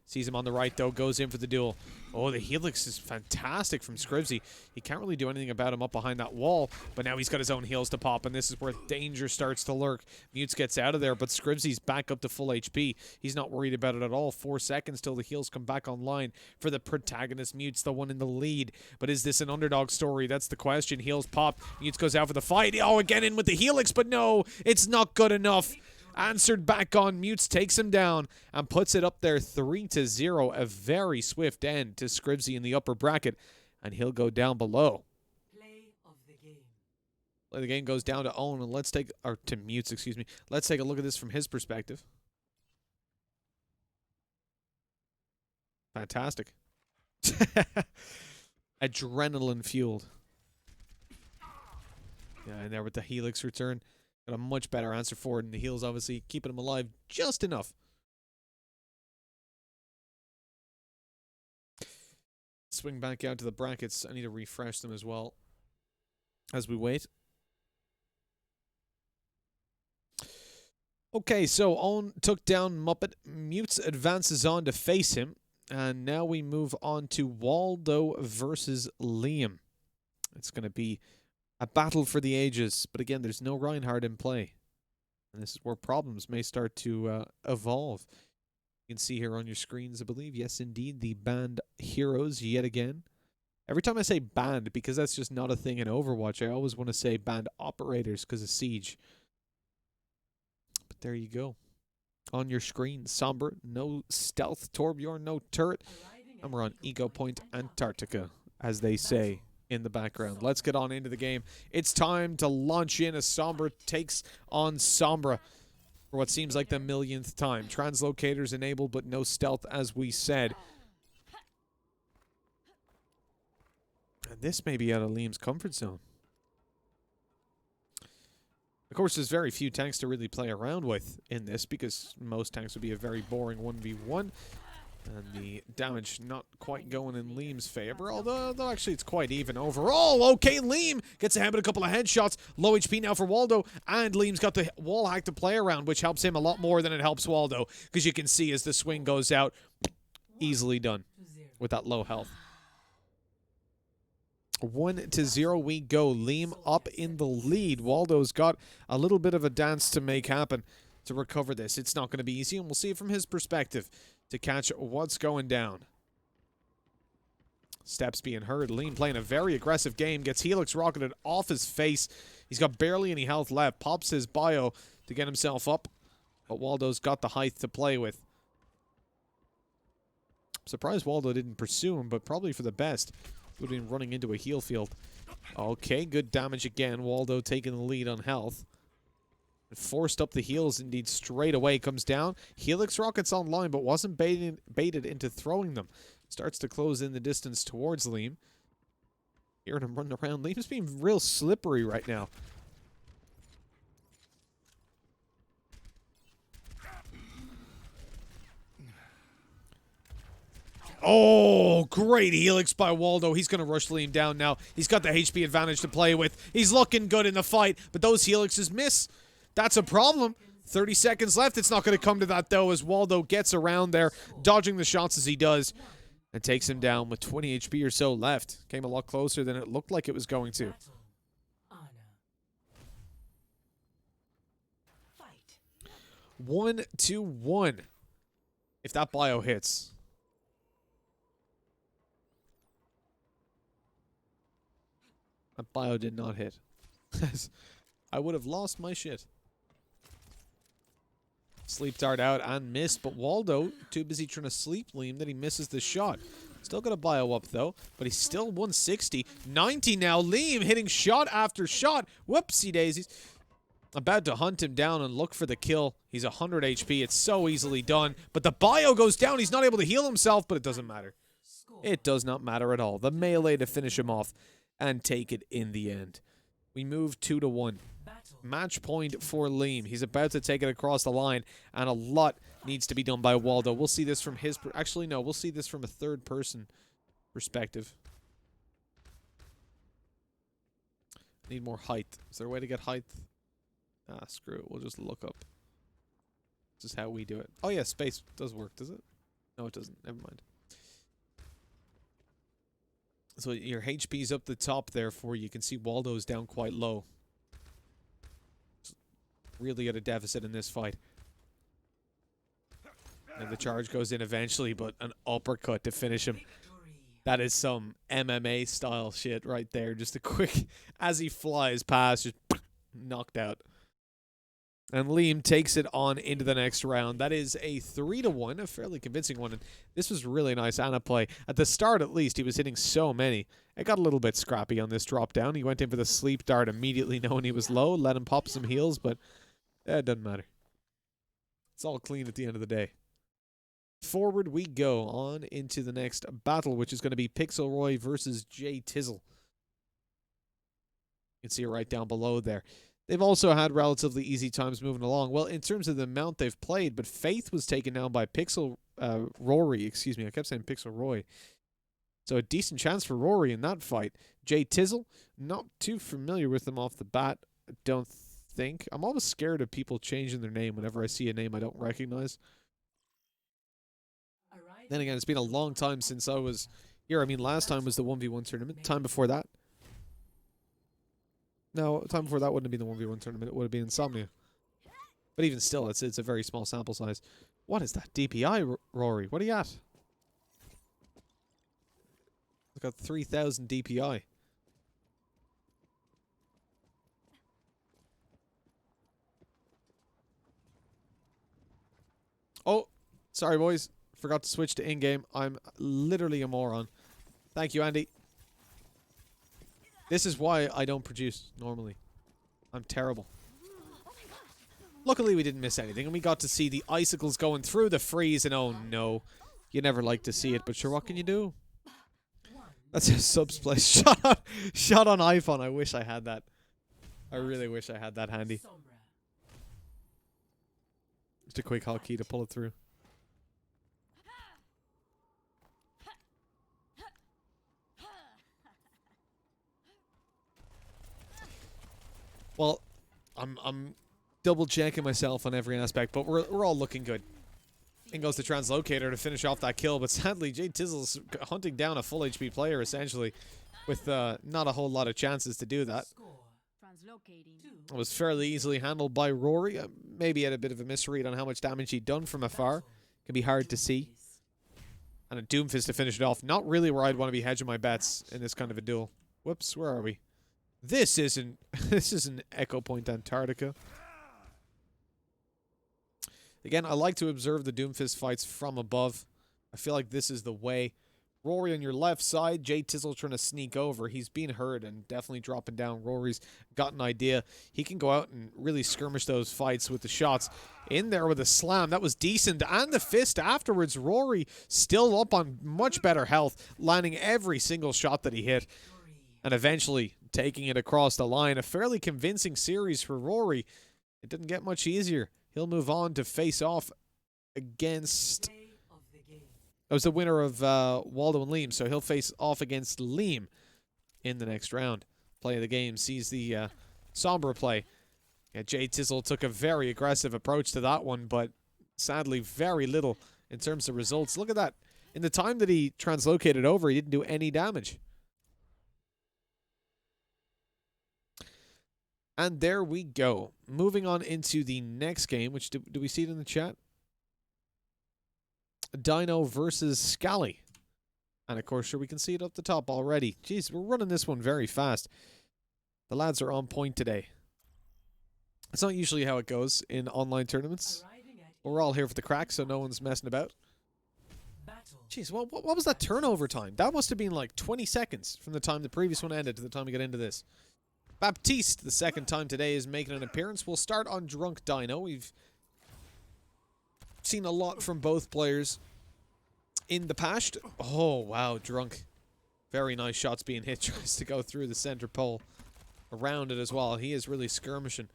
Sees him on the right, though, goes in for the duel. Oh, the helix is fantastic from Scribsy. He can't really do anything about him up behind that wall, but now he's got his own heals to pop, and this is where danger starts to lurk. Mutes gets out of there, but Scribsy's back up to full HP. He's not worried about it at all. 4 seconds till the heals come back online for the protagonist. Mutes, the one in the lead. But is this an underdog story? That's the question. Heals pop. Mutes goes out for the fight. Oh, again in with the helix, but no, it's not good enough. Answered back on. Mutes takes him down and puts it up there 3-0. A very swift end to Scribsy in the upper bracket, and he'll go down below. Play of the game. Play the game goes down to Owen, and let's take, or to Mutes, excuse me. Let's take a look at this from his perspective. Fantastic. Adrenaline fueled. Yeah, and there with the helix return. Got a much better answer for it, and the heals obviously keeping him alive just enough. Swing back out to the brackets. I need to refresh them as well as we wait. Okay, so Owen took down Muppet. Mutes advances on to face him. And now we move on to Waldo versus Liam. It's going to be a battle for the ages, but again, there's no Reinhardt in play. And this is where problems may start to evolve. You can see here on your screens, I believe, yes, indeed, the banned heroes yet again. Every time I say banned, because that's just not a thing in Overwatch, I always want to say banned operators because of Siege. But there you go. On your screen, Sombra, no stealth, Torbjorn, no turret, and we're on Ego Point Antarctica, as they say in the background. Let's get on into the game. It's time to launch in as Sombra takes on Sombra for what seems like the millionth time. Translocators enabled, but no stealth, as we said. And this may be out of Liam's comfort zone. Of course, there's very few tanks to really play around with in this, because most tanks would be a very boring 1v1. And the damage not quite going in Liam's favor, although actually it's quite even overall. Okay, Liam gets a hand with a couple of headshots. Low HP now for Waldo, and Liam's got the wall hack to play around, which helps him a lot more than it helps Waldo, because you can see as the swing goes out, easily done with that low health. 1-0 we go. Liam up in the lead. Waldo's got a little bit of a dance to make happen to recover this. It's not going to be easy, and we'll see it from his perspective to catch what's going down. Steps being heard. Liam playing a very aggressive game. Gets Helix rocketed off his face. He's got barely any health left. Pops his bio to get himself up. But Waldo's got the height to play with. I'm surprised Waldo didn't pursue him, but probably for the best. Would have been running into a heal field. Okay, good damage again. Waldo taking the lead on health. Forced up the heals indeed straight away. Comes down. Helix rockets online, but wasn't baited into throwing them. Starts to close in the distance towards Liam. Hearing him running around. Liam's being real slippery right now. Oh, great Helix by Waldo. He's going to rush Liam down now. He's got the HP advantage to play with. He's looking good in the fight, but those Helixes miss. That's a problem. 30 seconds left. It's not going to come to that, though, as Waldo gets around there, dodging the shots as he does, and takes him down with 20 HP or so left. Came a lot closer than it looked like it was going to. Battle. Honor. Fight. 1-1. If that bio hits. That bio did not hit. I would have lost my shit. Sleep dart out and missed, but Waldo too busy trying to sleep Liam that he misses the shot. Still got a bio up though, but he's still 160. 90 now. Liam hitting shot after shot. Whoopsie daisies. About to hunt him down and look for the kill. He's 100 HP. It's so easily done. But the bio goes down. He's not able to heal himself, but it doesn't matter. It does not matter at all. The melee to finish him off and take it in the end. We move 2-1. Match point for Liam. He's about to take it across the line, and a lot needs to be done by Waldo. We'll see this from his... Actually, no. We'll see this from a third-person perspective. Need more height. Is there a way to get height? Ah, screw it. We'll just look up. This is how we do it. Oh, yeah. Space does work, does it? No, it doesn't. Never mind. So your HP's up the top there for you. You can see Waldo's down quite low. Really at a deficit in this fight. And the charge goes in eventually, but an uppercut to finish him. That is some MMA style shit right there. Just a quick, as he flies past, just knocked out. And Liam takes it on into the next round. That is a 3-1, a fairly convincing one. And this was really nice Ana play. At the start, at least, he was hitting so many. It got a little bit scrappy on this drop down. He went in for the sleep dart immediately knowing he was low. Let him pop some heals, but it doesn't matter. It's all clean at the end of the day. Forward we go on into the next battle, which is going to be Pixelroy versus Jay Tizzle. You can see it right down below there. They've also had relatively easy times moving along. Well, in terms of the amount they've played, but Faith was taken down by Rory, excuse me. I kept saying Pixelroy. So a decent chance for Rory in that fight. Jay Tizzle, not too familiar with them off the bat, I don't think. I'm always scared of people changing their name whenever I see a name I don't recognize. Then again, it's been a long time since I was here. I mean, last time was the 1v1 tournament. Time before that. No, time before that wouldn't have been the 1v1 tournament. It would have been Insomnia. But even still, it's a very small sample size. What is that? DPI, Rory? What are you at? I've got 3,000 DPI. Oh, sorry, boys. Forgot to switch to in-game. I'm literally a moron. Thank you, Andy. This is why I don't produce normally. I'm terrible. Luckily, we didn't miss anything, and we got to see the icicles going through the freeze, and oh no. You never like to see it, but sure, what can you do? That's a subs place. Shot on iPhone. I wish I had that. I really wish I had that handy. Just a quick hotkey to pull it through. Well, I'm double checking myself on every aspect, but we're all looking good. In goes the translocator to finish off that kill, but sadly Jay Tizzle's hunting down a full HP player essentially, with not a whole lot of chances to do that. It was fairly easily handled by Rory. Maybe had a bit of a misread on how much damage he'd done from afar. Can be hard to see. And a Doomfist to finish it off. Not really where I'd want to be hedging my bets in this kind of a duel. Whoops, where are we? This isn't Echo Point Antarctica. Again, I like to observe the Doomfist fights from above. I feel like this is the way. Rory on your left side. Jay Tizzle trying to sneak over. He's been hurt and definitely dropping down. Rory's got an idea. He can go out and really skirmish those fights with the shots. In there with a slam. That was decent. And the fist afterwards. Rory still up on much better health, landing every single shot that he hit. And eventually taking it across the line. A fairly convincing series for Rory. It didn't get much easier. He'll move on to face off against... That was the winner of Waldo and Liam, so he'll face off against Liam in the next round. Play of the game sees the Sombra play. Yeah, Jay Tizzle took a very aggressive approach to that one, but sadly very little in terms of results. Look at that. In the time that he translocated over, he didn't do any damage. And there we go. Moving on into the next game, which do we see it in the chat? Dino versus Scally. And of course, sure, we can see it up the top already. Jeez, we're running this one very fast. The lads are on point today. It's not usually how it goes in online tournaments. We're all here for the crack, so no one's messing about. Jeez, what was that turnover time? That must have been like 20 seconds from the time the previous one ended to the time we get into this. Baptiste, the second time today, is making an appearance. We'll start on Drunk Dino. We've seen a lot from both players in the past. Oh, wow, Drunk. Very nice shots being hit. Tries to go through the center pole. Around it as well. He is really skirmishing.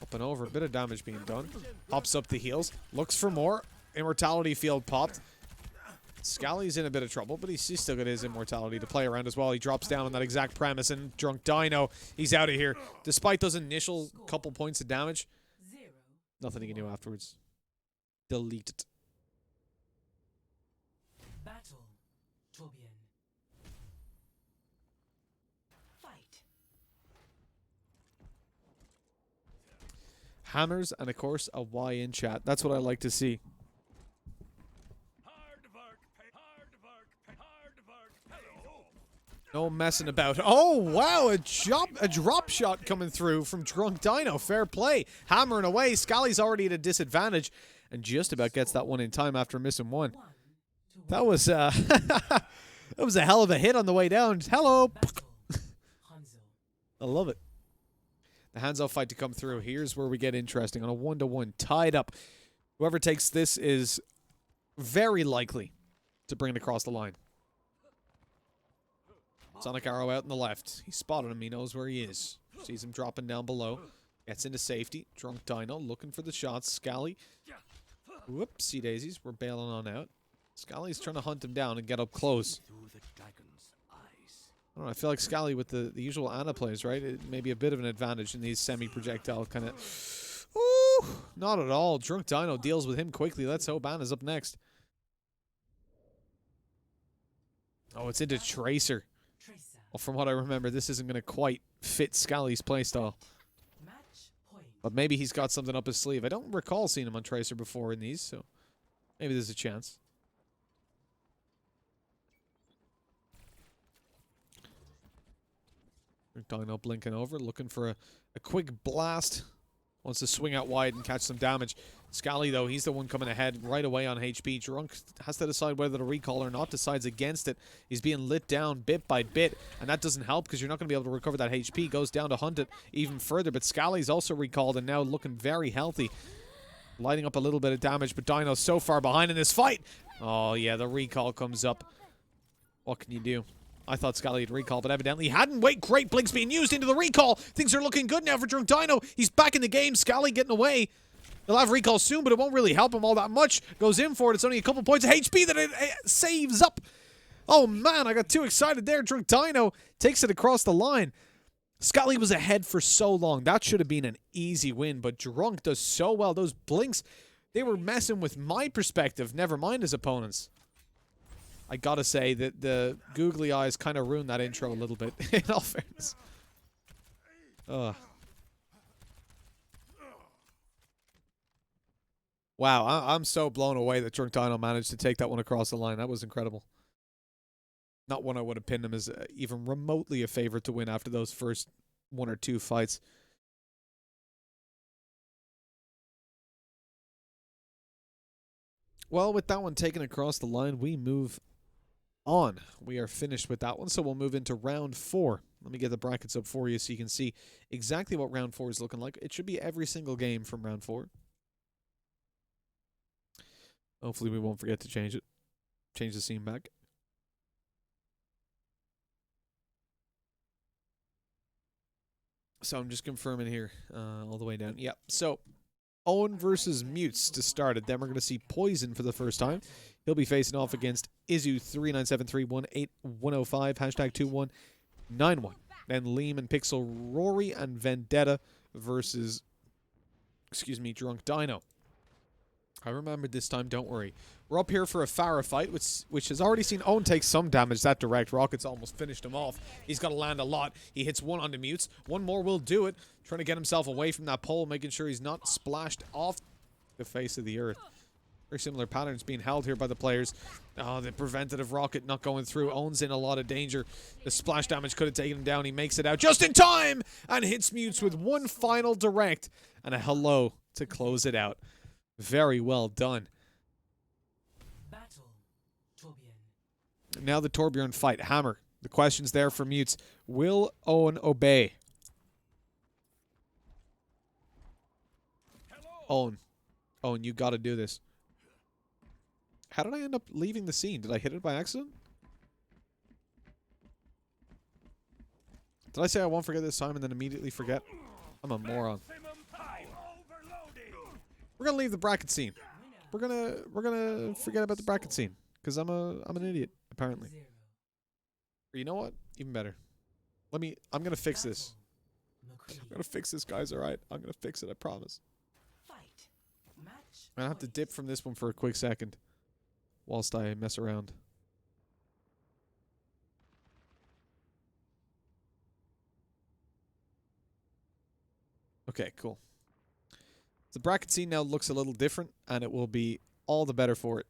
Up and over. A bit of damage being done. Hops up the heels. Looks for more. Immortality field popped. Scally's in a bit of trouble, but he's still got his immortality to play around as well. He drops down on that exact premise, and Drunk Dino, he's out of here. Despite those initial couple points of damage, nothing he can do afterwards. Delete it. Battle, Torbjorn. Fight. Hammers, and of course, a Y in chat. That's what I like to see. No messing about. Oh, wow. A drop shot coming through from Drunk Dino. Fair play. Hammering away. Scally's already at a disadvantage and just about gets that one in time after missing one. That was, that was a hell of a hit on the way down. Hello. I love it. The hands-off fight to come through. Here's where we get interesting on a 1-to-1. Tied up. Whoever takes this is very likely to bring it across the line. Sonic Arrow out in the left. He spotted him. He knows where he is. Sees him dropping down below. Gets into safety. Drunk Dino looking for the shots. Scally. Whoopsie daisies. We're bailing on out. Scally's trying to hunt him down and get up close. I don't know. I feel like Scally with the usual Ana plays, right? It may be a bit of an advantage in these semi-projectile kind of... Ooh, not at all. Drunk Dino deals with him quickly. Let's hope Ana's up next. Oh, it's into Tracer. Well, from what I remember, this isn't going to quite fit Scally's playstyle. But maybe he's got something up his sleeve. I don't recall seeing him on Tracer before in these, so maybe there's a chance. Dino blinking over, looking for a quick blast. Wants to swing out wide and catch some damage. Scally, though, he's the one coming ahead right away on HP. Drunk has to decide whether to recall or not. Decides against it. He's being lit down bit by bit, and that doesn't help because you're not going to be able to recover that HP. Goes down to hunt it even further, but Scally's also recalled and now looking very healthy. Lighting up a little bit of damage, but Dino's so far behind in this fight. Oh, yeah, the recall comes up. What can you do? I thought Scally had recall, but evidently he hadn't. Wait, great blinks being used into the recall. Things are looking good now for Drunk Dino. He's back in the game. Scally getting away. He'll have recall soon, but it won't really help him all that much. Goes in for it. It's only a couple points of HP that it saves up. Oh, man, I got too excited there. Drunk Dino takes it across the line. Scally was ahead for so long. That should have been an easy win, but Drunk does so well. Those blinks, they were messing with my perspective, never mind his opponents. I gotta say that the googly eyes kind of ruined that intro a little bit, in all fairness. Ugh. Wow, I'm so blown away that Drunk Dino managed to take that one across the line. That was incredible. Not one I would have pinned him as even remotely a favorite to win after those first one or two fights. Well, with that one taken across the line, we move on. We are finished with that one, so we'll move into round 4. Let me get the brackets up for you so you can see exactly what round 4 is looking like. It should be every single game from round 4. Hopefully we won't forget to change it. Change the scene back. So I'm just confirming here all the way down. Yep. So Owen versus Mutes to start it. Then we're going to see Poison for the first time. He'll be facing off against Izu397318105, hashtag 2191. Then Liam and Pixel, Rory and Vendetta versus, Drunk Dino. I remembered this time, don't worry. We're up here for a Farah fight, which has already seen Owen take some damage. That direct rocket's almost finished him off. He's got to land a lot. He hits one onto Mutes. One more will do it. Trying to get himself away from that pole, making sure he's not splashed off the face of the earth. Very similar patterns being held here by the players. Oh, the preventative rocket not going through. Owen's in a lot of danger. The splash damage could have taken him down. He makes it out just in time and hits Mutes with one final direct and a hello to close it out. Very well done. Battle. Torbjorn. Now the Torbjorn fight. Hammer. The question's there for Mutes. Will Owen obey? Owen. Owen, you gotta do this. How did I end up leaving the scene? Did I hit it by accident? Did I say I won't forget this time and then immediately forget? I'm a moron. We're gonna leave the bracket scene. We're gonna forget about the bracket scene because I'm an idiot apparently. Or you know what? Even better. I'm gonna fix this. I'm gonna fix this, guys. All right, I'm gonna fix it. I promise. I have to dip from this one for a quick second, whilst I mess around. Okay, cool. The bracket scene now looks a little different, and it will be all the better for it.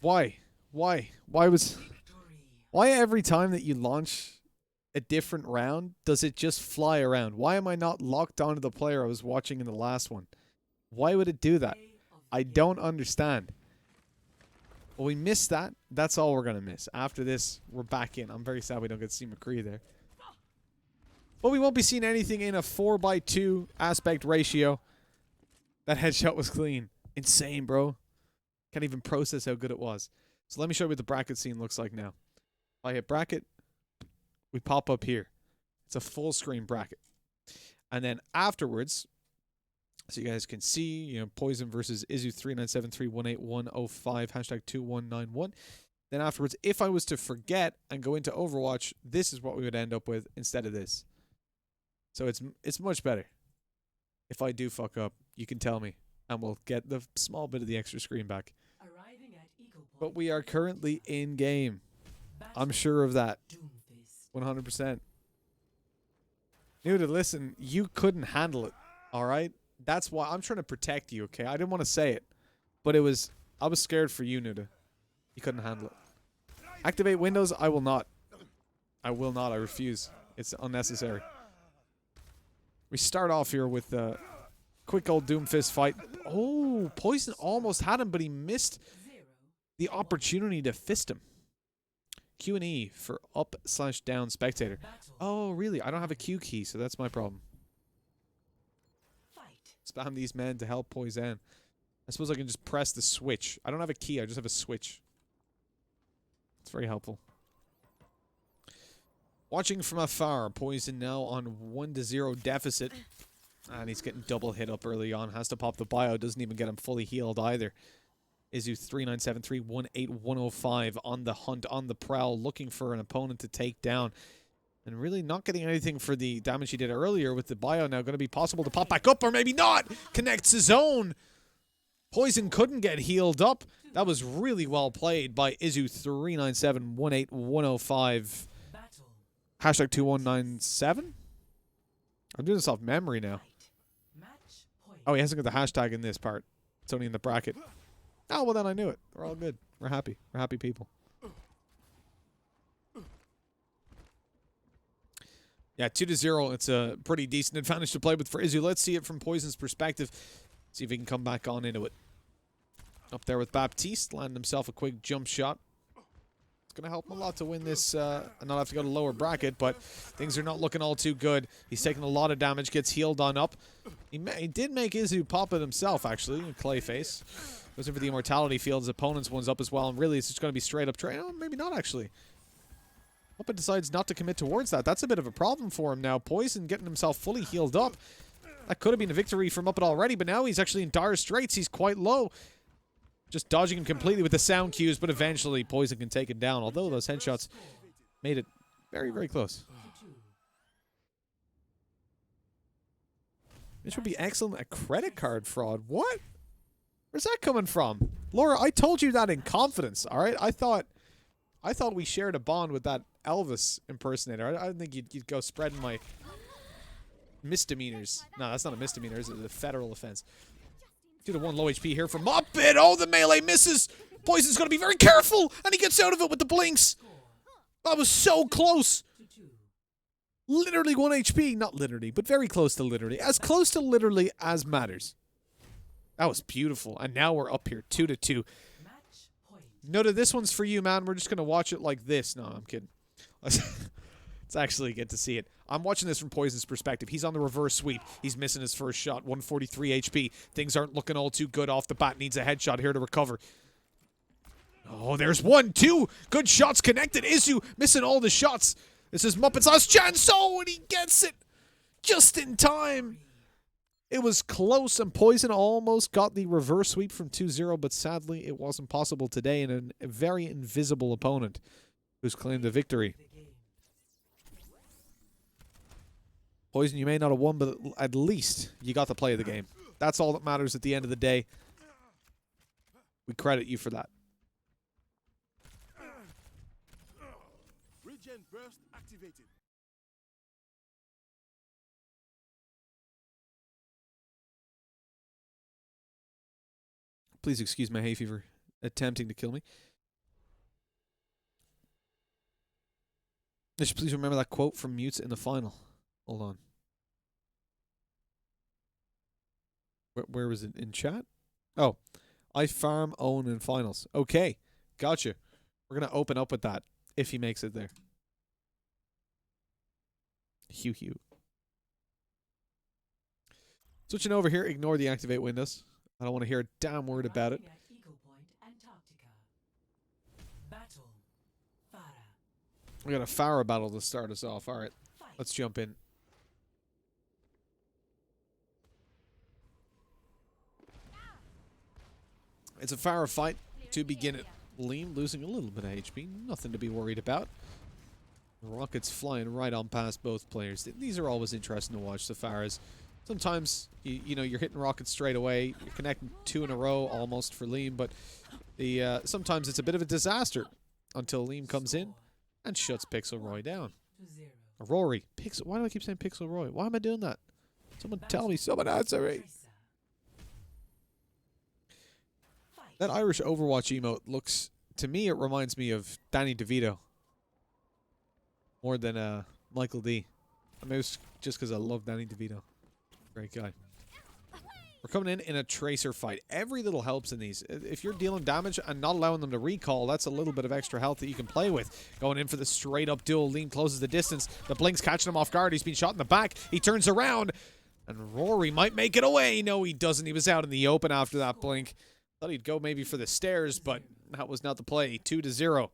Why? Why every time that you launch a different round, does it just fly around? Why am I not locked onto the player I was watching in the last one? Why would it do that? I don't understand. Well, we missed that. That's all we're going to miss. After this, we're back in. I'm very sad we don't get to see McCree there. But we won't be seeing anything in a 4:2 aspect ratio. That headshot was clean. Insane, bro. Can't even process how good it was. So let me show you what the bracket scene looks like now. If I hit bracket, we pop up here. It's a full screen bracket. And then afterwards, so you guys can see, Poison versus Izu397318105, hashtag 2191. Then afterwards, if I was to forget and go into Overwatch, this is what we would end up with instead of this. So it's much better. If I do fuck up, you can tell me, and we'll get the small bit of the extra screen back. But we are currently in game. I'm sure of that. 100%. Nuda, listen, you couldn't handle it. All right? That's why I'm trying to protect you, okay? I didn't want to say it, but I was scared for you, Nuda. You couldn't handle it. Activate Windows, I will not. I will not. I refuse. It's unnecessary. We start off here with a quick old Doomfist fight. Oh, Poison almost had him, but he missed the opportunity to fist him. Q and E for up/down spectator. Oh, really? I don't have a Q key, so that's my problem. Spam these men to help Poison. I suppose I can just press the switch. I don't have a key, I just have a switch. It's very helpful. Watching from afar, Poison now on 1-0 deficit. And he's getting double hit up early on. Has to pop the bio. Doesn't even get him fully healed either. Izu397318105 on the hunt, on the prowl, looking for an opponent to take down. And really not getting anything for the damage he did earlier with the bio now. Going to be possible to pop back up, or maybe not. Connects his own. Poison couldn't get healed up. That was really well played by Izu397181005. Hashtag 2197? I'm doing this off memory now. Oh, he hasn't got the hashtag in this part. It's only in the bracket. Oh, well then I knew it. We're all good. We're happy. We're happy people. Yeah, 2-0. It's a pretty decent advantage to play with for Izu. Let's see it from Poison's perspective. See if he can come back on into it. Up there with Baptiste, landing himself a quick jump shot. It's going to help him a lot to win this and not have to go to lower bracket, but things are not looking all too good. He's taking a lot of damage, gets healed on up. He did make Izu pop it himself, actually, in Clayface. Goes in for the immortality field. His opponent's one's up as well, and really it's just going to be straight up trade. Oh, maybe not, actually. Muppet decides not to commit towards that. That's a bit of a problem for him now. Poison getting himself fully healed up. That could have been a victory for Muppet already, but now he's actually in dire straits. He's quite low. Just dodging him completely with the sound cues, but eventually Poison can take it down, although those headshots made it very, very close. This would be excellent at credit card fraud. What? Where's that coming from? Laura, I told you that in confidence, all right? I thought we shared a bond with that Elvis impersonator. I didn't think you'd go spreading my misdemeanors. No, that's not a misdemeanor. It's a federal offense. 2-1 low HP here from Muppet. Oh, the melee misses. Poison's going to be very careful, and he gets out of it with the blinks. That was so close. Literally 1 HP. Not literally, but very close to literally. As close to literally as matters. That was beautiful. And now we're up here, 2-2. Noted, this one's for you, man. We're just going to watch it like this. No, I'm kidding. It's actually good to see it. I'm watching this from Poison's perspective. He's on the reverse sweep. He's missing his first shot. 143 HP. Things aren't looking all too good off the bat. Needs a headshot here to recover. Oh, there's 1, 2. Good shots connected. Izu missing all the shots. This is Muppet's last chance. Oh, and he gets it just in time. It was close, and Poison almost got the reverse sweep from 2-0, but sadly it wasn't possible today, and a very invisible opponent who's claimed the victory. Poison, you may not have won, but at least you got to play the game. That's all that matters at the end of the day. We credit you for that. Regen burst activated. Please excuse my hay fever attempting to kill me. Please remember that quote from Mutes in the final. Hold on. Where was it? In chat? Oh. I farm, own, in finals. Okay. Gotcha. We're going to open up with that if he makes it there. Hugh. Switching over here. Ignore the activate windows. I don't want to hear a damn word about it. We got a Farah battle to start us off. All right. Let's jump in. It's a Farah fight to begin it. Liam losing a little bit of HP. Nothing to be worried about. Rockets flying right on past both players. These are always interesting to watch, the Farahs. Sometimes, you know, you're hitting rockets straight away. You're connecting 2 in a row almost for Liam, but sometimes it's a bit of a disaster until Liam comes in and shuts Pixel Roy down. Rory. Why do I keep saying Pixel Roy? Why am I doing that? Someone tell me. Someone answer me. That Irish Overwatch emote looks, to me, it reminds me of Danny DeVito. More than Michael D. I mean, it's just because I love Danny DeVito. Great guy. We're coming in a Tracer fight. Every little helps in these. If you're dealing damage and not allowing them to recall, that's a little bit of extra health that you can play with. Going in for the straight-up duel. Liam closes the distance. The Blink's catching him off guard. He's been shot in the back. He turns around, and Rory might make it away. No, he doesn't. He was out in the open after that Blink. Thought he'd go maybe for the stairs, but that was not the play. 2-0.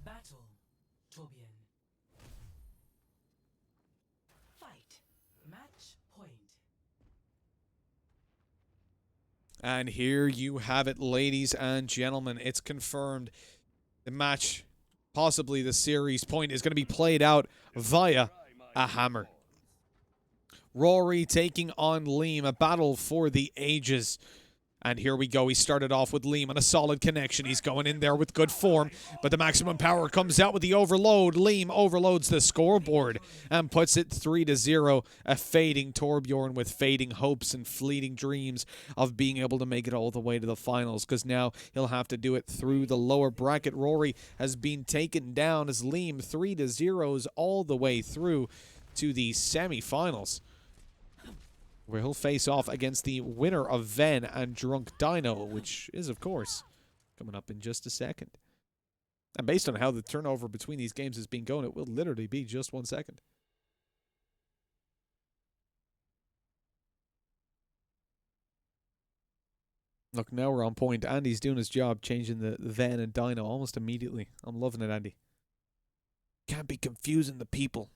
Battle, Torbjorn. Fight. Match point. And here you have it, ladies and gentlemen. It's confirmed. The match, possibly the series point, is going to be played out via a hammer. Rory taking on Liam, a battle for the ages. And here we go. He started off with Liam on a solid connection. He's going in there with good form, but the maximum power comes out with the overload. Liam overloads the scoreboard and puts it 3-0. A fading Torbjorn with fading hopes and fleeting dreams of being able to make it all the way to the finals, because now he'll have to do it through the lower bracket. Rory has been taken down as Liam 3-0s all the way through to the semifinals. where he'll face off against the winner of Ven and Drunk Dino, which is, of course, coming up in just a second. And based on how the turnover between these games has been going, it will literally be just 1 second. Look, now we're on point. Andy's doing his job, changing the Ven and Dino almost immediately. I'm loving it, Andy. Can't be confusing the people.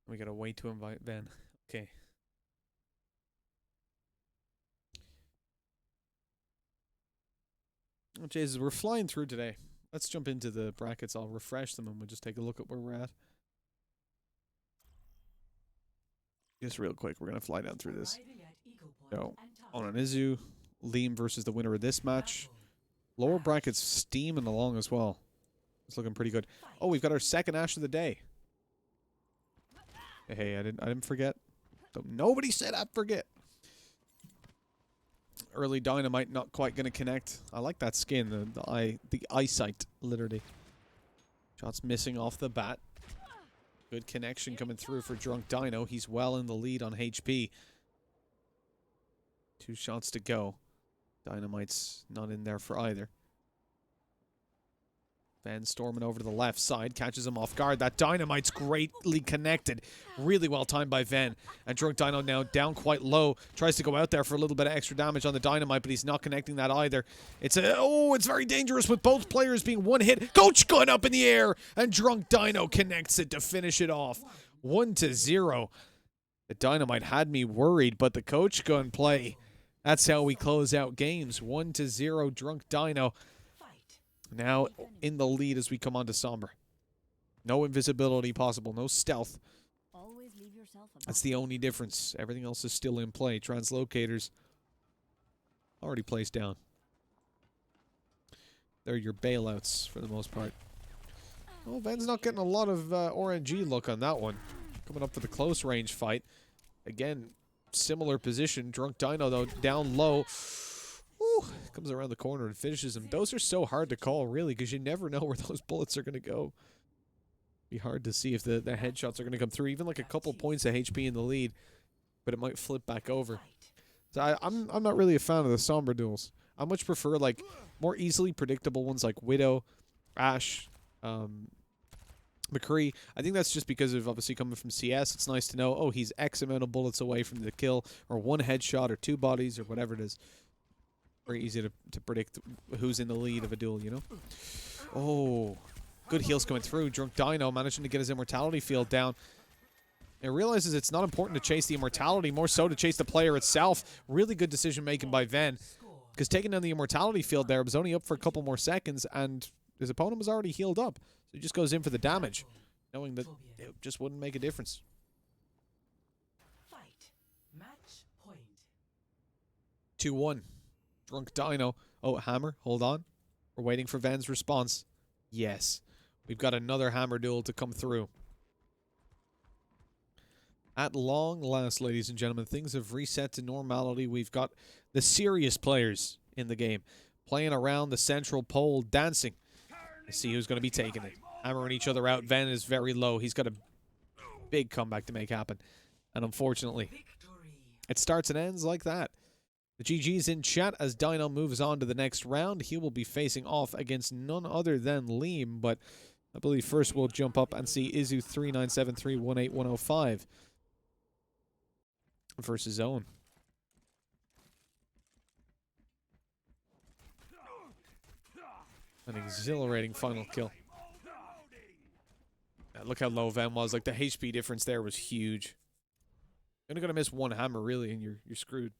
We gotta wait to invite Ven. Okay. Oh, Jesus, we're flying through today. Let's jump into the brackets. I'll refresh them and we'll just take a look at where we're at. Just real quick, we're going to fly down through this. So, on an Izu, Liam versus the winner of this match. Lower brackets steaming along as well. It's looking pretty good. Oh, we've got our second Ash of the day. Hey, I didn't forget. So nobody said I'd forget. Early Dynamite not quite going to connect. I like that skin, the eyesight, literally. Shots missing off the bat. Good connection coming through for Drunk Dino. He's well in the lead on HP. 2 shots to go. Dynamite's not in there for either. Van storming over to the left side, catches him off guard. That Dynamite's greatly connected. Really well timed by Ven. And Drunk Dino now down quite low. Tries to go out there for a little bit of extra damage on the Dynamite, but he's not connecting that either. It's very dangerous with both players being one hit. Coach gun up in the air, and Drunk Dino connects it to finish it off. 1-0. The Dynamite had me worried, but the coach gun play. That's how we close out games. 1-0, Drunk Dino. Now in the lead as we come on to Somber. No invisibility possible, no stealth. That's the only difference. Everything else is still in play. Translocators already placed down. They're your bailouts for the most part. Well, Ven's not getting a lot of RNG look on that one. Coming up for the close range fight. Again, similar position. Drunk Dino, though, down low. Ooh, comes around the corner and finishes him. Those are so hard to call, really, because you never know where those bullets are going to go. Be hard to see if the headshots are going to come through. Even like a couple points of HP in the lead, but it might flip back over. So I'm not really a fan of the Somber duels. I much prefer like more easily predictable ones like Widow, Ash, McCree. I think that's just because of obviously coming from CS. It's nice to know, oh, he's X amount of bullets away from the kill, or 1 headshot, or 2 bodies, or whatever it is. Very easy to predict who's in the lead of a duel, you know? Oh, good heals coming through. Drunk Dino managing to get his immortality field down. It realizes it's not important to chase the immortality, more so to chase the player itself. Really good decision making by Ven. Because taking down the immortality field there was only up for a couple more seconds, and his opponent was already healed up. So he just goes in for the damage, knowing that it just wouldn't make a difference. 2-1. Drunk Dino. Oh, hammer. Hold on. We're waiting for Ven's response. Yes. We've got another hammer duel to come through. At long last, ladies and gentlemen, things have reset to normality. We've got the serious players in the game playing around the central pole, dancing. Let's see who's going to be taking it. Hammering each other out. Ven is very low. He's got a big comeback to make happen. And unfortunately, it starts and ends like that. The GG's in chat as Dino moves on to the next round. He will be facing off against none other than Liam, but I believe first we'll jump up and see Izu397318105 versus Owen. An exhilarating final kill. Look how low Ven was. Like, the HP difference there was huge. You're only going to miss 1 hammer, really, and you're screwed.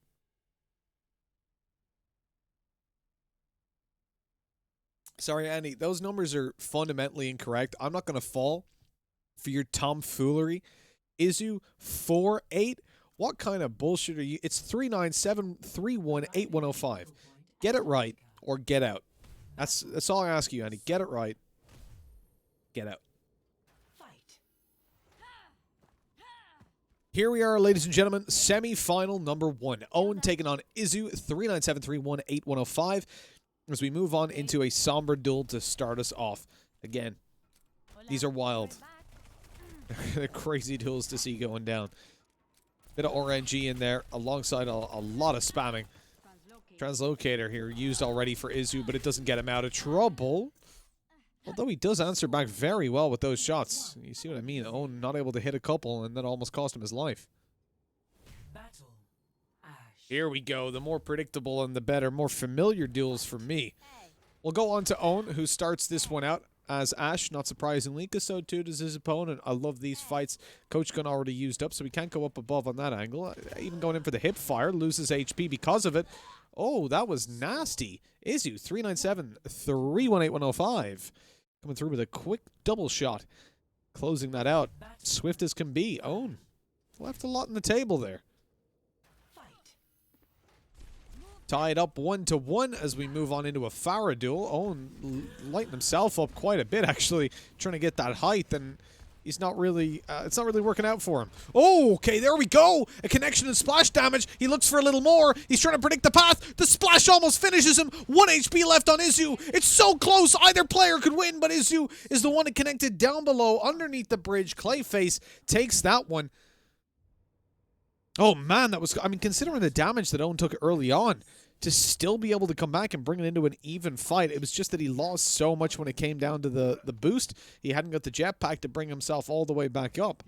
Sorry, Andy. Those numbers are fundamentally incorrect. I'm not going to fall for your tomfoolery. Izu 4-8? What kind of bullshit are you? It's 397318105. Get it right or get out. That's all I ask you, Andy. Get it right. Get out. Here we are, ladies and gentlemen, semi-final number 1. Owen taking on Izu, 397318105. As we move on into a somber duel to start us off. Again, these are wild. They're crazy duels to see going down. Bit of RNG in there, alongside a lot of spamming. Translocator here, used already for Izu, but it doesn't get him out of trouble. Although he does answer back very well with those shots. You see what I mean? Owen not able to hit a couple, and that almost cost him his life. Battle. Ash. Here we go. The more predictable and the better, more familiar duels for me. We'll go on to Owen, who starts this one out as Ash, not surprisingly, because so too does his opponent. I love these fights. Coach gun already used up, so we can't go up above on that angle. Even going in for the hip fire, loses HP because of it. Oh, that was nasty. Izu, 397318105. Coming through with a quick double shot. Closing that out. Swift as can be. Owen left a lot on the table there. Tied up 1-1 as we move on into a Farah duel. Owen lighting himself up quite a bit, actually, trying to get that height, and he's not really, it's not really working out for him. Oh, okay, there we go. A connection and splash damage. He looks for a little more. He's trying to predict the path. The splash almost finishes him. 1 HP left on Izu. It's so close. Either player could win, but Izu is the one that connected down below underneath the bridge. Clayface takes that one. Oh, man, that was, I mean, considering the damage that Owen took early on, to still be able to come back and bring it into an even fight. It was just that he lost so much when it came down to the boost. He hadn't got the jetpack to bring himself all the way back up.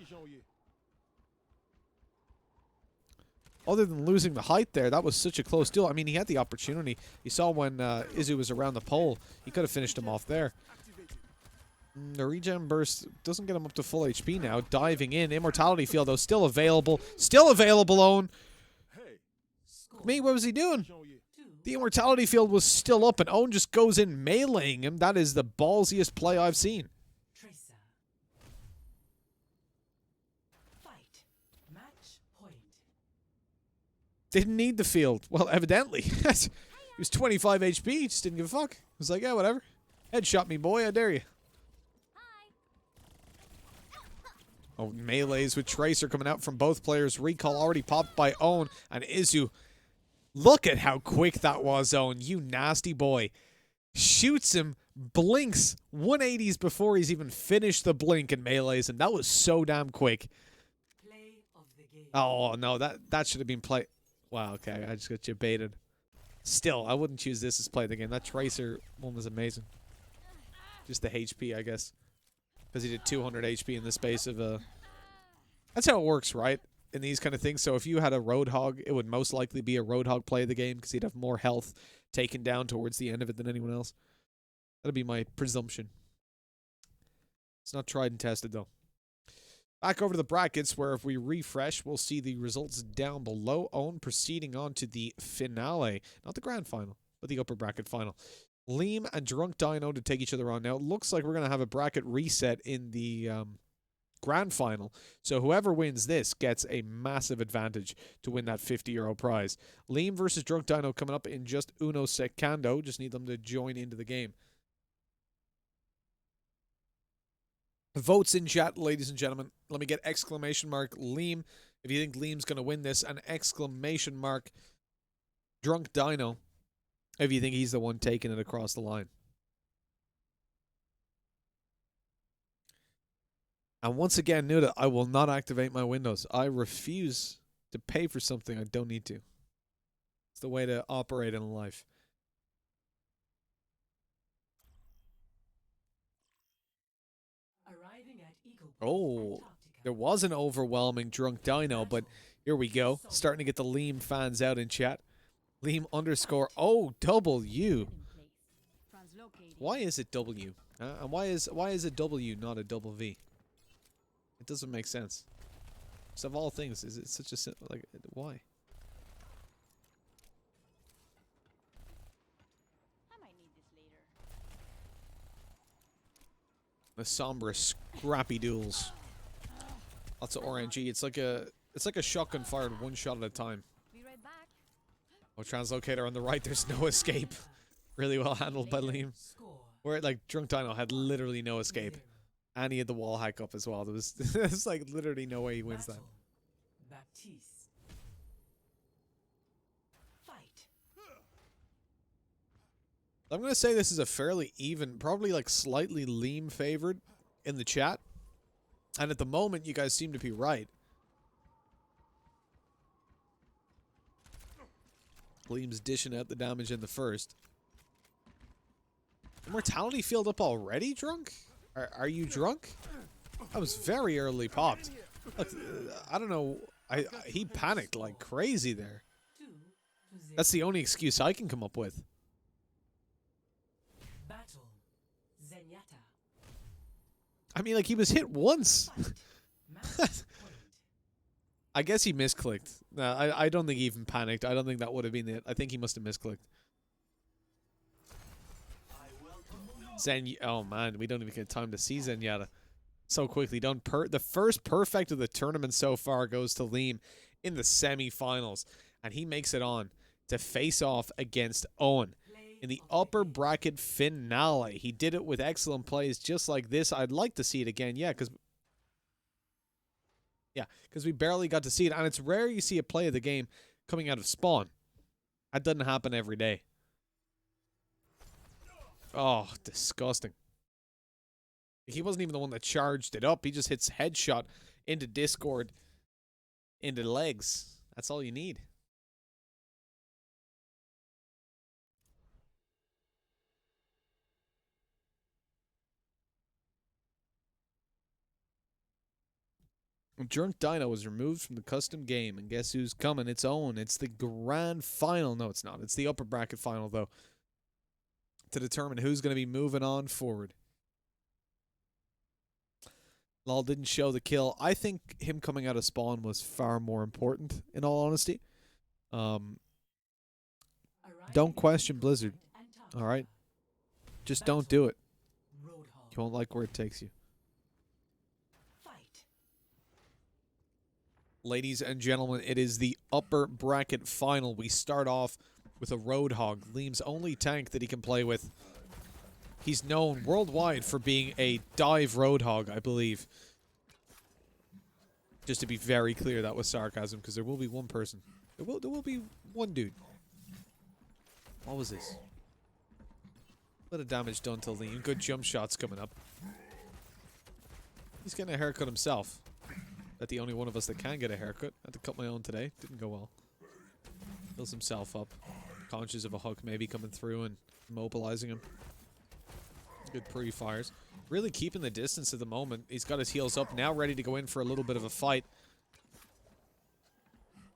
Other than losing the height there, that was such a close deal. I mean, he had the opportunity. You saw when Izu was around the pole. He could have finished him off there. The regen burst doesn't get him up to full HP now. Diving in. Immortality field, though, still available. Still available, Owen. Me, what was he doing? The immortality field was still up, and Owen just goes in meleeing him. That is the ballsiest play I've seen. Tracer. Fight. Match point. Didn't need the field. Well, evidently. He was 25 HP, just didn't give a fuck. He was like, yeah, whatever. Headshot me, boy, I dare you. Oh, melees with Tracer coming out from both players. Recall already popped by Owen, and Izu. Look at how quick that was, Owen. You nasty boy. Shoots him, blinks 180s before he's even finished the blink and melees, and that was so damn quick. Play of the game. Oh, no, that should have been play. Wow, okay, I just got you baited. Still, I wouldn't choose this as play of the game. That Tracer one was amazing. Just the HP, I guess. Because he did 200 HP in the space of a... That's how it works, right? In these kind of things. So if you had a Roadhog, it would most likely be a Roadhog play of the game because he'd have more health taken down towards the end of it than anyone else. That'd be my presumption. It's not tried and tested, though. Back over to the brackets, where if we refresh, we'll see the results down below. Owen proceeding on to the finale. Not the grand final, but the upper bracket final. Liam and Drunk Dino to take each other on. Now, it looks like we're going to have a bracket reset in the grand final. So whoever wins this gets a massive advantage to win that €50 prize. Liam versus Drunk Dino coming up in just uno secondo. Just need them to join into the game. Votes in chat, ladies and gentlemen. Let me get exclamation mark Liam if you think Liam's going to win this, and exclamation mark Drunk Dino if you think he's the one taking it across the line. And once again, Nuda, I will not activate my windows. I refuse to pay for something I don't need to. It's the way to operate in life. Arriving at Eagle Point, Oh, Antarctica. there was an overwhelming Drunk Dino, but here we go. Starting to get the Liam fans out in chat. Liam underscore OW. Why is it W? And why is a W not a double V? It doesn't make sense. So of all things, is it such a simple, like, why? I might need this later. The somber, scrappy duels. Lots of RNG. It's like a shotgun fired one shot at a time. Be right back. Oh, translocator on the right. There's no escape. Really well handled by Liam. Score. Where like Drunk Dino had literally no escape. And he had the wall hack up as well. There was there's like literally no way he wins that. Battle. Baptiste. Fight. I'm going to say this is a fairly even, probably like slightly Liam favored in the chat. And at the moment, you guys seem to be right. Liam's dishing out the damage in the first. Immortality filled up already, Drunk? Are you drunk? That was very early popped. Look, I don't know. He panicked like crazy there. 2-0. That's the only excuse I can come up with. Battle. Zenyatta. I mean, like, he was hit once. Match point. I guess he misclicked. No, I don't think he even panicked. I don't think that would have been it. I think he must have misclicked. Oh man, we don't even get time to see Zenyatta so quickly done. The first perfect of the tournament so far goes to Liam in the semi-finals, and he makes it on to face off against Owen in the upper bracket finale. He did it with excellent plays just like this. I'd like to see it again, yeah, because we barely got to see it, and it's rare you see a play of the game coming out of spawn. That doesn't happen every day. Oh, disgusting. He wasn't even the one that charged it up. He just hits headshot into Discord, into the legs. That's all you need. Drunk Dino was removed from the custom game, and guess who's coming? It's Owen. It's the grand final. No, it's not. It's the upper bracket final, though, to determine who's going to be moving on forward. Lol didn't show the kill. I think him coming out of spawn was far more important, in all honesty. Don't question Blizzard. Alright? Just don't do it. You won't like where it takes you. Fight. Ladies and gentlemen, it is the upper bracket final. We start off with a Roadhog, Liam's only tank that he can play with. He's known worldwide for being a dive Roadhog, I believe. Just to be very clear, that was sarcasm, because there will be one person. There will be one dude. What was this? A bit of damage done to Liam. Good jump shots coming up. He's getting a haircut himself. That's the only one of us that can get a haircut. I had to cut my own today. Didn't go well. Fills himself up. Conscious of a hook maybe coming through and immobilizing him. Good pre-fires. Really keeping the distance at the moment. He's got his heals up, now ready to go in for a little bit of a fight.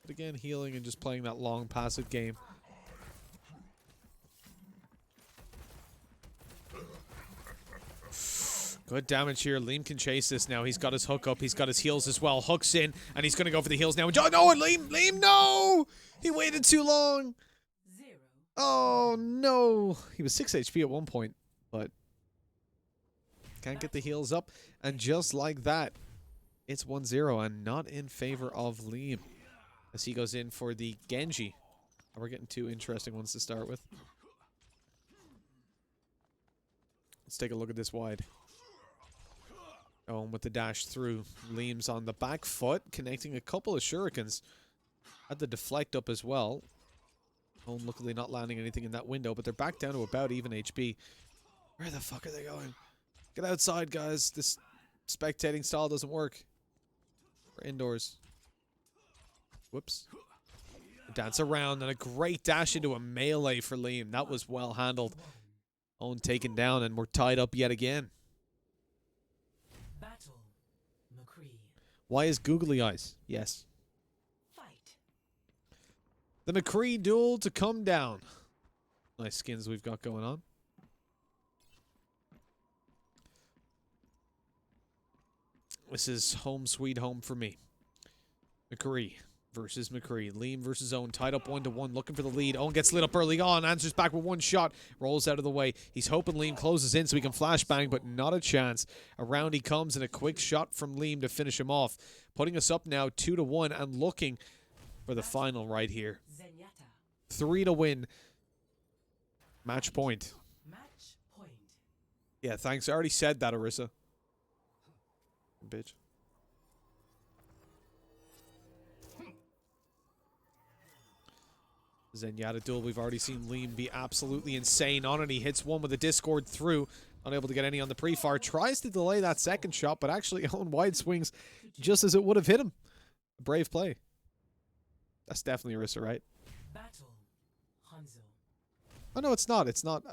But again, healing and just playing that long passive game. Good damage here. Liam can chase this now. He's got his hook up. He's got his heals as well. Hooks in, and he's going to go for the heals now. Oh, no, Liam, no! He waited too long. 0. Oh, no. He was 6 HP at one point, but can't get the heals up. And just like that, it's 1-0 and not in favor of Liam as he goes in for the Genji. And we're getting two interesting ones to start with. Let's take a look at this wide. Oh, and with the dash through, Liam's on the back foot, connecting a couple of shurikens. Had the deflect up as well. Oh, luckily not landing anything in that window, but they're back down to about even HP. Where the fuck are they going? Get outside, guys. This spectating style doesn't work. We're indoors. Whoops. Dance around, and a great dash into a melee for Liam. That was well handled. Owen taken down, and we're tied up yet again. Battle. McCree. Why is googly eyes? Yes. Fight. The McCree duel to come down. Nice skins we've got going on. This is home sweet home for me. McCree versus McCree. Liam versus Owen. Tied up 1-1. Looking for the lead. Owen gets lit up early on. Answers back with one shot. Rolls out of the way. He's hoping Liam closes in so he can flashbang, but not a chance. Around he comes, and a quick shot from Liam to finish him off. Putting us up now 2-1 and looking for the final right here. Zenyatta. 3 to win. Match point. Match point. Yeah, thanks. I already said that, Orisa. Bitch. Zenyatta duel, we've already seen Liam be absolutely insane on it. He hits one with a Discord through. Unable to get any on the pre-fire. Tries to delay that second shot, but actually Owen wide swings just as it would have hit him. Brave play. That's definitely Orisa, right? Battle. Hanzo. Oh, no, it's not. It's not.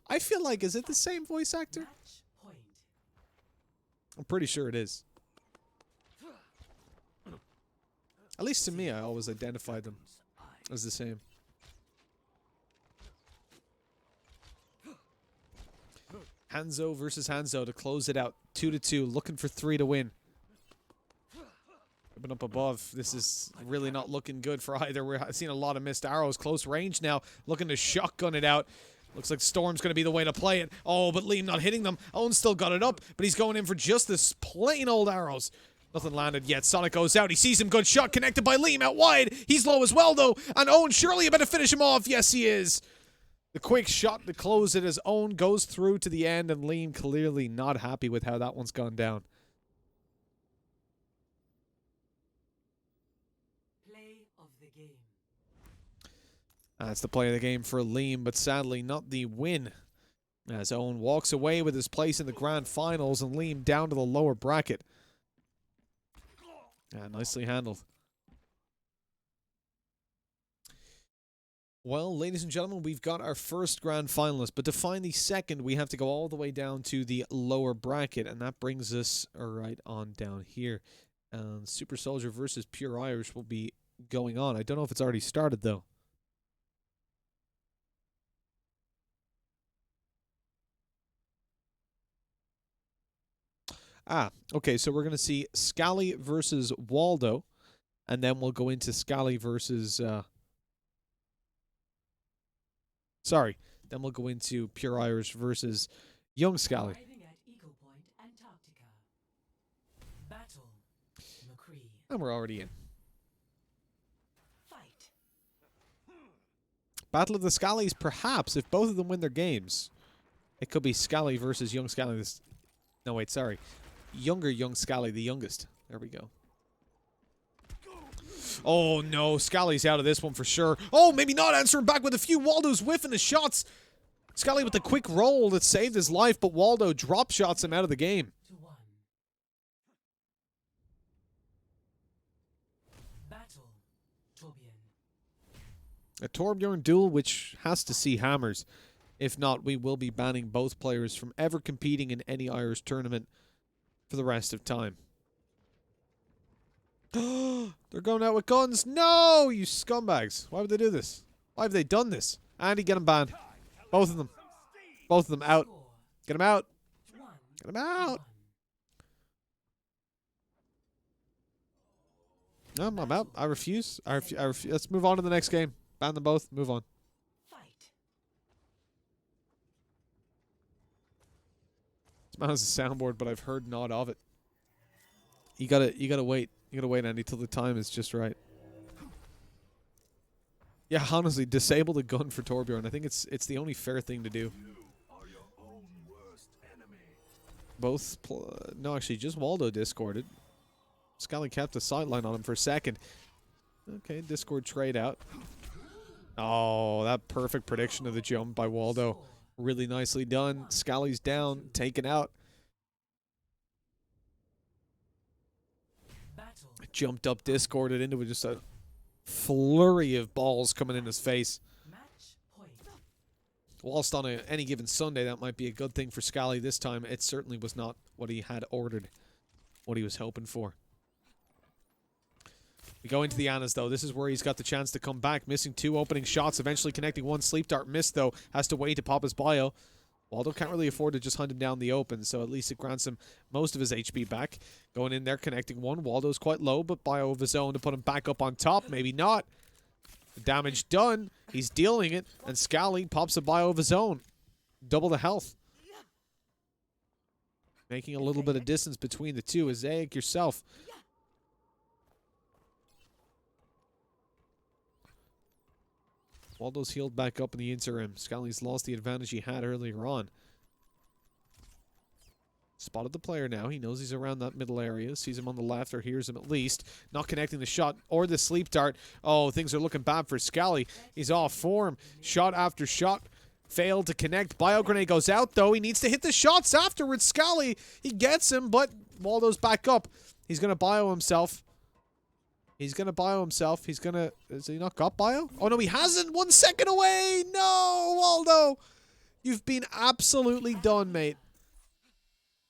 I feel like, is it the same voice actor? Match point. I'm pretty sure it is. At least to me, I always identified them as the same. Hanzo versus Hanzo to close it out. 2-2, looking for 3 to win. Open up above. This is really not looking good for either. We're seeing a lot of missed arrows. Close range now, looking to shotgun it out. Looks like Storm's going to be the way to play it. Oh, but Liam not hitting them. Owen's still got it up, but he's going in for just this plain old arrows. Nothing landed yet. Sonic goes out. He sees him. Good shot connected by Liam out wide. He's low as well, though. And Owen surely about to finish him off. Yes, he is. The quick shot to close it as Owen goes through to the end, and Liam clearly not happy with how that one's gone down. Play of the game. That's the play of the game for Liam, but sadly not the win. As Owen walks away with his place in the grand finals and Liam down to the lower bracket. Yeah, nicely handled. Well, ladies and gentlemen, we've got our first grand finalist, but to find the second, we have to go all the way down to the lower bracket, and that brings us right on down here. Super Soldier versus Pure Irish will be going on. I don't know if it's already started, though. Okay, so we're going to see Scally versus Waldo, and then we'll go into Scally versus... then we'll go into Pure Irish versus Young Scally. Arriving at Eagle Point, Antarctica. Battle. McCree. And we're already in. Fight. Battle of the Scallies, perhaps, if both of them win their games. It could be Scally versus Young Scally. No, wait, sorry. Younger Young Scally, the youngest. There we go. Oh, no. Scally's out of this one for sure. Oh, maybe not answering back with a few. Waldo's whiffing his shots. Scally with the quick roll that saved his life, but Waldo drop shots him out of the game. 2-1. Battle. Torbjorn. A Torbjorn duel which has to see hammers. If not, we will be banning both players from ever competing in any Irish tournament for the rest of time. They're going out with guns. No, you scumbags. Why would they do this? Why have they done this? Andy, get them banned. Both of them. Both of them out. Score. Get them out. 1-1. Get them out. No, I'm out. I refuse. I refuse. Let's move on to the next game. Ban them both. Move on. Fight. This man has a soundboard, but I've heard not of it. You gotta wait. You gotta wait, Andy, till the time is just right. Yeah, honestly, disable the gun for Torbjorn. I think it's the only fair thing to do. Both, no, actually, just Waldo discorded. Scally kept a sideline on him for a second. Okay, Discord trade out. Oh, that perfect prediction of the jump by Waldo. Really nicely done. Scally's down, taken out. Battle. Jumped up, discorded into it, just a flurry of balls coming in his face. Match point. Whilst on any given Sunday, that might be a good thing for Scally. This time, it certainly was not what he had ordered, what he was hoping for. We go into the Annas, though. This is where he's got the chance to come back. Missing 2 opening shots, eventually connecting 1 sleep dart. Missed, though. Has to wait to pop his bio. Waldo can't really afford to just hunt him down the open, so at least it grants him most of his HP back. Going in there, connecting 1. Waldo's quite low, but bio of his own to put him back up on top. Maybe not. The damage done. He's dealing it, and Scally pops a bio of his own. Double the health. Making a little bit of distance between the two. Azaic yourself. Waldo's healed back up in the interim. Scally's lost the advantage he had earlier on. Spotted the player now. He knows he's around that middle area. Sees him on the left, or hears him at least. Not connecting the shot or the sleep dart. Oh, things are looking bad for Scally. He's off form. Shot after shot. Failed to connect. Bio grenade goes out, though. He needs to hit the shots afterwards. Scally, he gets him, but Waldo's back up. He's going to bio himself. He's going to bio himself. He's going to... Has he not got bio? Oh, no, he hasn't. 1 second away. No, Waldo. You've been absolutely done, mate.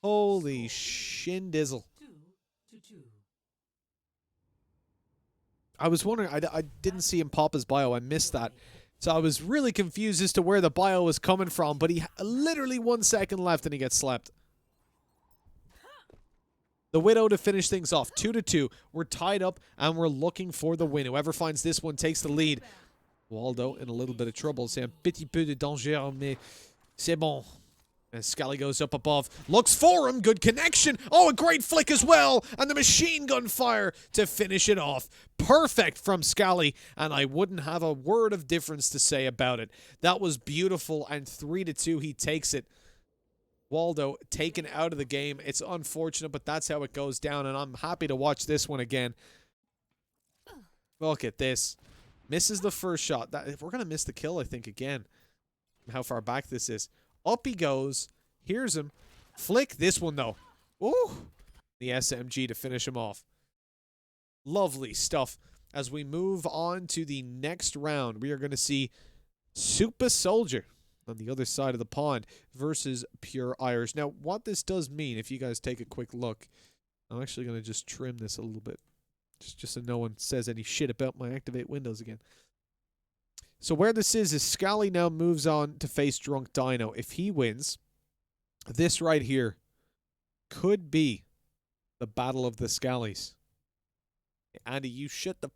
Holy shindizzle. 2-2. I was wondering, I didn't see him pop his bio. I missed that. So I was really confused as to where the bio was coming from, but he literally 1 second left and he gets slept. The Widow to finish things off. 2-2. We're tied up and we're looking for the win. Whoever finds this one takes the lead. Waldo in a little bit of trouble. C'est un petit peu de danger, mais c'est bon. And Scally goes up above. Looks for him. Good connection. Oh, a great flick as well. And the machine gun fire to finish it off. Perfect from Scally. And I wouldn't have a word of difference to say about it. That was beautiful. And 3-2, he takes it. Waldo taken out of the game. It's unfortunate, but that's how it goes down. And I'm happy to watch this one again. Look at this. Misses the first shot. We're going to miss the kill, I think, again. How far back this is. Up he goes. Hears him. Flick. This one, though. Ooh. The SMG to finish him off. Lovely stuff. As we move on to the next round, we are going to see Super Soldier on the other side of the pond versus Pure Irish. Now, what this does mean, if you guys take a quick look, I'm actually going to just trim this a little bit. Just so no one says any shit about my activate windows again. So where this is Scally now moves on to face Drunk Dino. If he wins, this right here could be the battle of the Scallies. Andy, you shut the...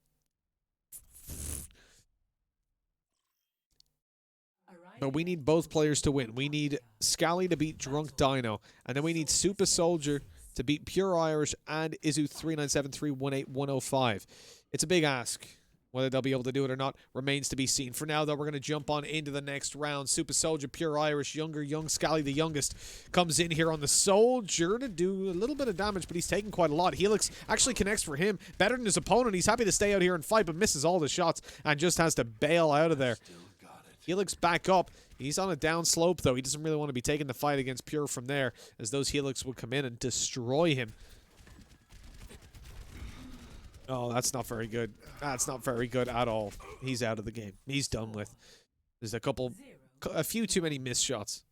But we need both players to win. We need Scally to beat Drunk Dino. And then we need Super Soldier to beat Pure Irish and Izu3973181005. It's a big ask. Whether they'll be able to do it or not remains to be seen. For now, though, we're going to jump on into the next round. Super Soldier, Pure Irish, young Scally, the youngest, comes in here on the Soldier to do a little bit of damage, but he's taking quite a lot. Helix actually connects for him better than his opponent. He's happy to stay out here and fight, but misses all the shots and just has to bail out of there. Helix back up. He's on a down slope, though. He doesn't really want to be taking the fight against Pure from there, as those Helix will come in and destroy him. Oh, that's not very good. That's not very good at all. He's out of the game. He's done with. There's a few too many missed shots.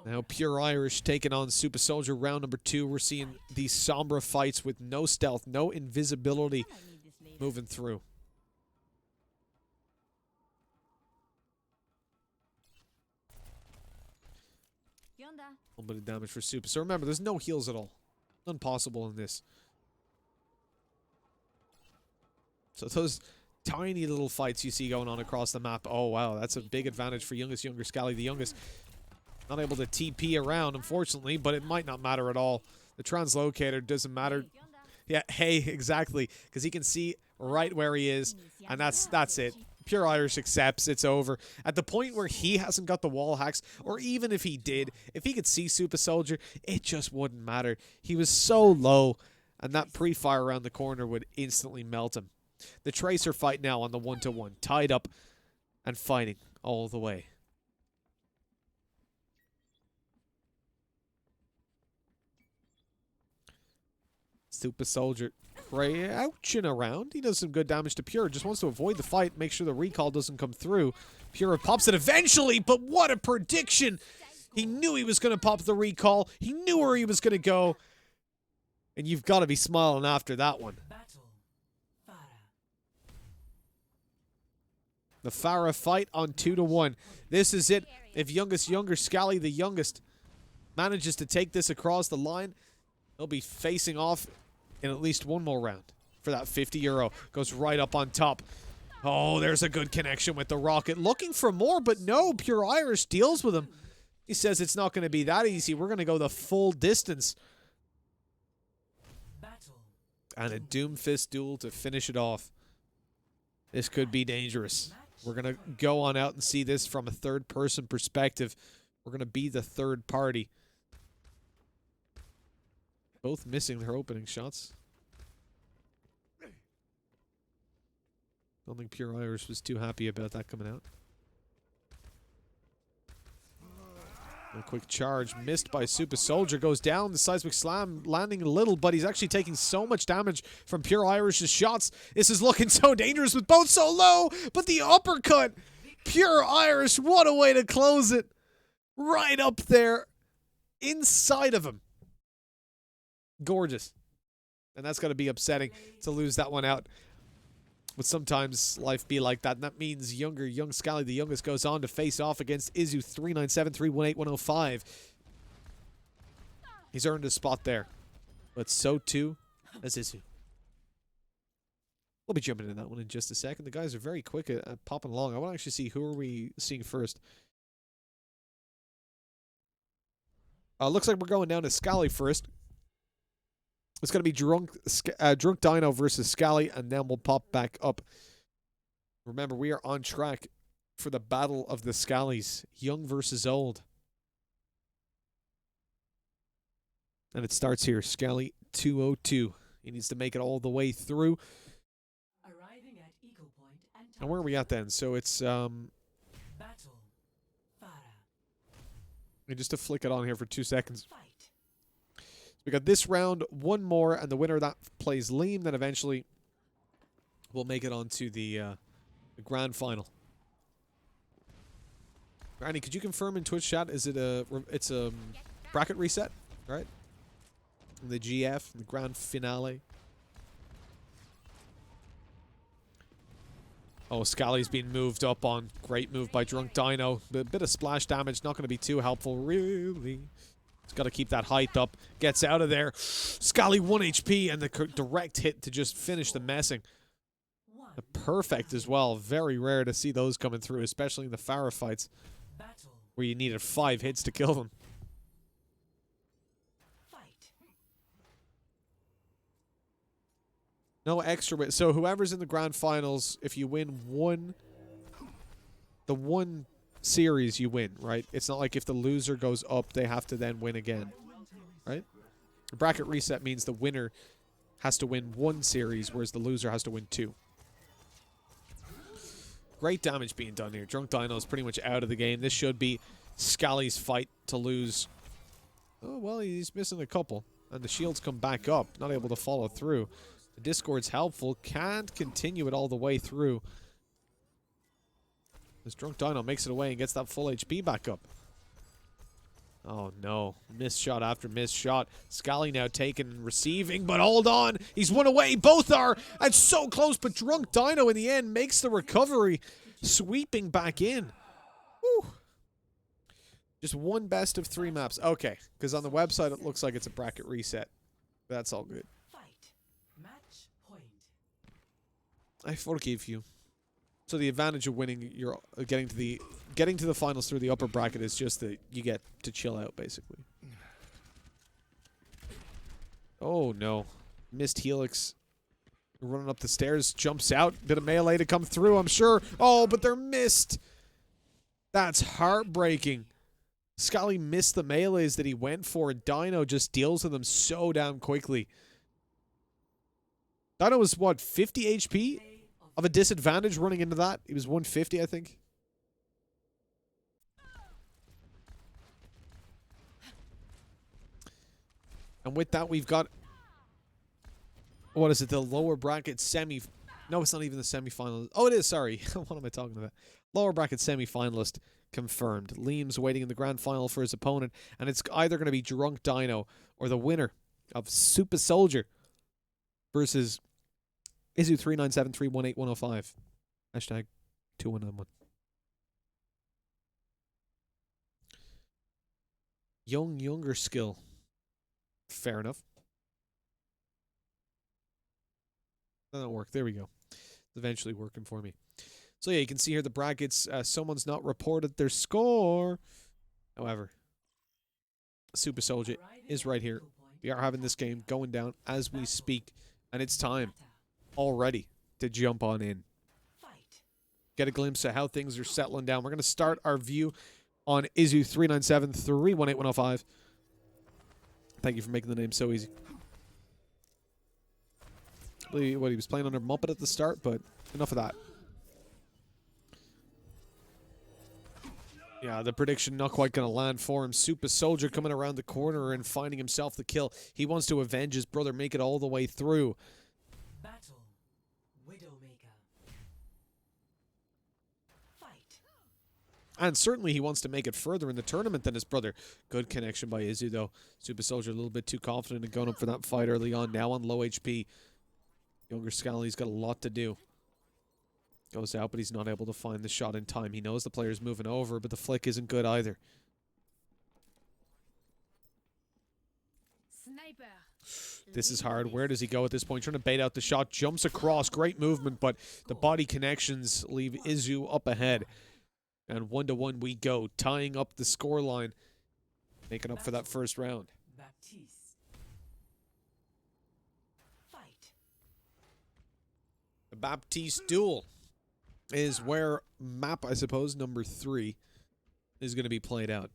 Now Pure Irish taking on Super Soldier round number 2. We're seeing these Sombra fights with no stealth, no invisibility moving through. A little bit of damage for Super. So remember, there's no heals at all. None possible in this. So those tiny little fights you see going on across the map. Oh, wow. That's a big advantage for younger Scally, the youngest. Not able to TP around, unfortunately, but it might not matter at all. The translocator doesn't matter. Yeah, hey, exactly. Because he can see right where he is, and that's it. Pure Irish accepts. It's over. At the point where he hasn't got the wall hacks, or even if he did, if he could see Super Soldier, it just wouldn't matter. He was so low, and that pre-fire around the corner would instantly melt him. The Tracer fight now on the 1-to-1. Tied up and fighting all the way. Super Soldier crouching around. He does some good damage to Pure. Just wants to avoid the fight, make sure the recall doesn't come through. Pure pops it eventually, but what a prediction! He knew he was going to pop the recall. He knew where he was going to go. And you've got to be smiling after that one. The Farah fight on 2-to-1. This is it. If younger Scally, the youngest, manages to take this across the line, he'll be facing off in at least one more round for that €50. Goes right up on top. Oh, there's a good connection with the rocket. Looking for more, but no. Pure Irish deals with him. He says it's not going to be that easy. We're going to go the full distance. And a Doomfist duel to finish it off. This could be dangerous. We're going to go on out and see this from a third-person perspective. We're going to be the third party. Both missing their opening shots. Don't think Pure Irish was too happy about that coming out. A quick charge missed by Super Soldier, goes down. The seismic slam landing a little, but he's actually taking so much damage from Pure Irish's shots. This is looking so dangerous with both so low, but the uppercut. Pure Irish, what a way to close it. Right up there inside of him. Gorgeous. And that's going to be upsetting to lose that one out. But sometimes life be like that, and that means young Scally, the youngest, goes on to face off against Izu 397, 318, 105. He's earned a spot there, but so too has Izu. We'll be jumping into that one in just a second. The guys are very quick at popping along. I want to actually see who are we seeing first. Looks like we're going down to Scally first. It's going to be Drunk Dino versus Scally, and then we'll pop back up. Remember, we are on track for the battle of the Scallies. Young versus old. And it starts here. Scally 202. He needs to make it all the way through. Arriving at Eagle Point And where are we at then? So it's... Battle. Farah. just to flick it on here for 2 seconds. Fight. We got this round, one more, and the winner of that plays Liam. Then eventually we'll make it on to the grand final. Randy, could you confirm in Twitch chat, is it it's a bracket reset, right? The GF, the grand finale. Oh, Scally's been moved up on. Great move by Drunk Dino. A bit of splash damage, not going to be too helpful, really. He's got to keep that height up. Gets out of there. Scally 1 HP and the direct hit to just finish the messing. Perfect as well. Very rare to see those coming through, especially in the Farah fights Battle. where you needed 5 hits to kill them. Fight. No extra. So whoever's in the grand finals, if you win the one series, you win, right? It's not like if the loser goes up, they have to then win again, right? The bracket reset means the winner has to win 1 series, whereas the loser has to win 2. Great damage being done here. Drunk Dino is pretty much out of the game. This should be Scally's fight to lose. Oh, well, he's missing a couple. And the shields come back up. Not able to follow through. The Discord's helpful. Can't continue it all the way through. This Drunk Dino makes it away and gets that full HP back up. Oh, no. Missed shot after missed shot. Scally now taking and receiving, but hold on. He's one away. Both are. And so close, but Drunk Dino in the end makes the recovery, sweeping back in. Whew. Just one best of 3 maps. Okay, because on the website it looks like it's a bracket reset. That's all good. Fight. Match point. I forgive you. So the advantage of winning, you're getting to the finals through the upper bracket is just that you get to chill out, basically. Oh no, missed Helix. Running up the stairs, jumps out. Bit of melee to come through, I'm sure. Oh, but they're missed. That's heartbreaking. Scally missed the melees that he went for, and Dino just deals with them so damn quickly. Dino was, what, 50 HP? Of a disadvantage running into that. He was 150, I think. And with that, we've got... What is it? The lower bracket semi... No, it's not even the semi-final. Oh, it is. Sorry. What am I talking about? Lower bracket semi-finalist confirmed. Liam's waiting in the grand final for his opponent. And it's either going to be Drunk Dino or the winner of Super Soldier versus... Izu 397 318 105. Hashtag 2191. Younger skill. Fair enough. That don't work. There we go. It's eventually working for me. So yeah, you can see here the brackets. Someone's not reported their score. However, Super Soldier is right here. We are having this game going down as we speak. And it's time already to jump on in. Fight. get a glimpse of how things are settling down. We're going to start our view on Izu 397-318-105. Thank you for making the name so easy. What, he was playing under Muppet at the start, but enough of that. Yeah, the prediction not quite going to land for him. Super Soldier coming around the corner and finding himself the kill. He wants to avenge his brother, make it all the way through. Battle. Widowmaker. Fight. And certainly he wants to make it further in the tournament than his brother. Good connection by Izu, though. Super Soldier a little bit too confident in going up for that fight early on. Now on low HP. Younger Scally's got a lot to do. Goes out, but he's not able to find the shot in time. He knows the player's moving over, but the flick isn't good either. Sniper. This is hard. Where does he go at this point? Trying to bait out the shot. Jumps across. Great movement, but the body connections leave Izu up ahead. And 1-1 we go, tying up the scoreline. Making up for that first round. Baptiste. Fight. The Baptiste duel is where map, I suppose, number 3 is going to be played out.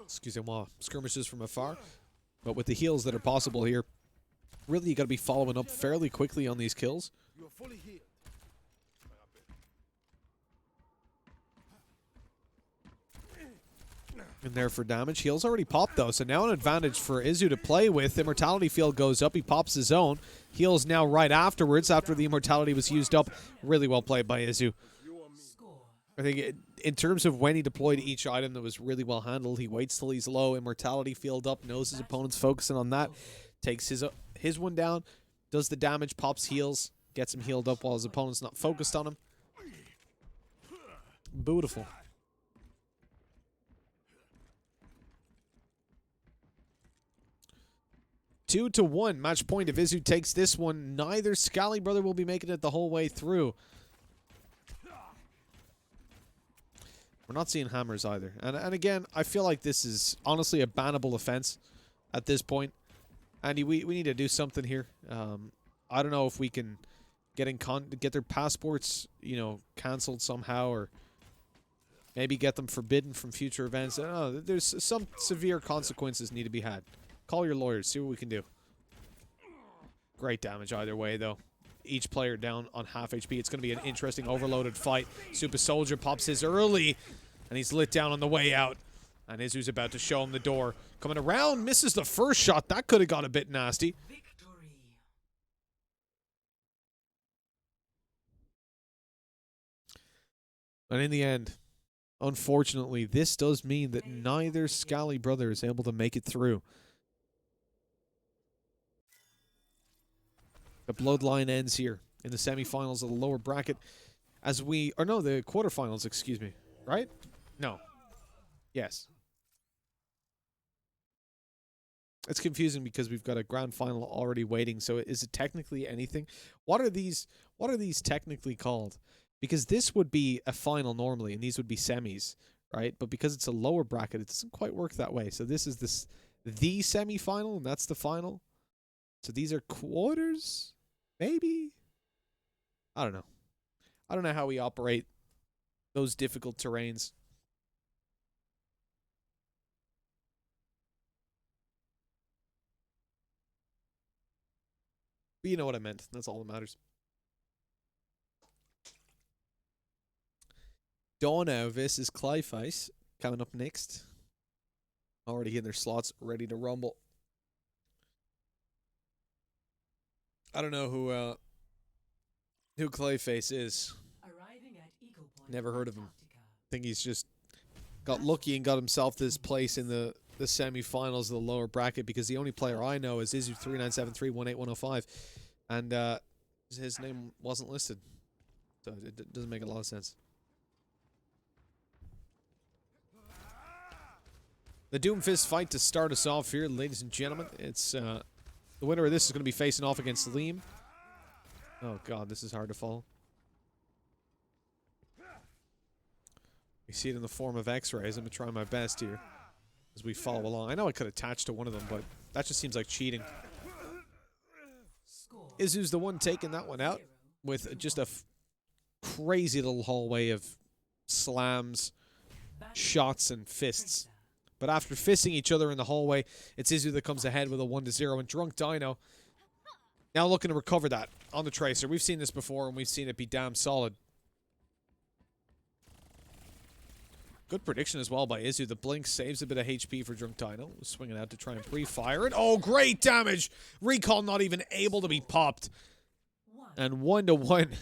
Excusez-moi, skirmishes from afar. But with the heals that are possible here, really you got to be following up fairly quickly on these kills. You are fully healed. In there for damage. Heal's already popped, though, so now an advantage for Izu to play with. Immortality field goes up. He pops his own. Heals now right afterwards, after the immortality was used up. Really well played by Izu. Score. I think in terms of when he deployed each item, that was really well handled. He waits till he's low. Immortality field up. Knows his opponent's focusing on that. Takes his one down. Does the damage. Pops heals. Gets him healed up while his opponent's not focused on him. Beautiful. Two to one. Match point. If Izu takes this one, neither Scally brother will be making it the whole way through. We're not seeing hammers either. And again, I feel like this is honestly a bannable offense at this point. Andy, we need to do something here. I don't know if we can get their passports, you know, canceled somehow, or maybe get them forbidden from future events. I don't know. There's some severe consequences need to be had. Call your lawyers. See what we can do. Great damage either way, though. Each player down on half HP. It's going to be an interesting overloaded fight. Super Soldier pops his early, and he's lit down on the way out. And Izu's about to show him the door. Coming around, misses the first shot. That could have got a bit nasty. Victory. And in the end, unfortunately, this does mean that neither Scally brother is able to make it through. The bloodline ends here in the semifinals of the lower bracket. The quarterfinals, excuse me. Right? No. Yes. It's confusing because we've got a grand final already waiting. So is it technically anything? What are these technically called? Because this would be a final normally, and these would be semis, right? But because it's a lower bracket, it doesn't quite work that way. So this is the semifinal, and that's the final. So these are quarters? Maybe? I don't know. I don't know how we operate those difficult terrains. But you know what I meant. That's all that matters. Donna versus Clayface coming up next. Already getting their slots ready to rumble. I don't know who Clayface is. Arriving at Eagle Point, Never heard of him. Antarctica. I think he's just got lucky and got himself this place in the semifinals of the lower bracket, because the only player I know is Izu 397-318-105, and his name wasn't listed, so it doesn't make a lot of sense. The Doomfist fight to start us off here, ladies and gentlemen. It's the winner of this is going to be facing off against Liam. Oh god, this is hard to follow. You see it in the form of X-rays. I'm going to try my best here as we follow along. I know I could attach to one of them, but That just seems like cheating. Score. Izu's the one taking that one out with just a crazy little hallway of slams, shots, and fists. But after fisting each other in the hallway, it's Izu that comes ahead with a 1-0. And Drunk Dino now looking to recover that on the Tracer. We've seen this before, and we've seen it be damn solid. Good prediction as well by Izu. The blink saves a bit of HP for Drunk Dino. Swinging out to try and pre-fire it. Oh, great damage! Recall not even able to be popped. And 1-1.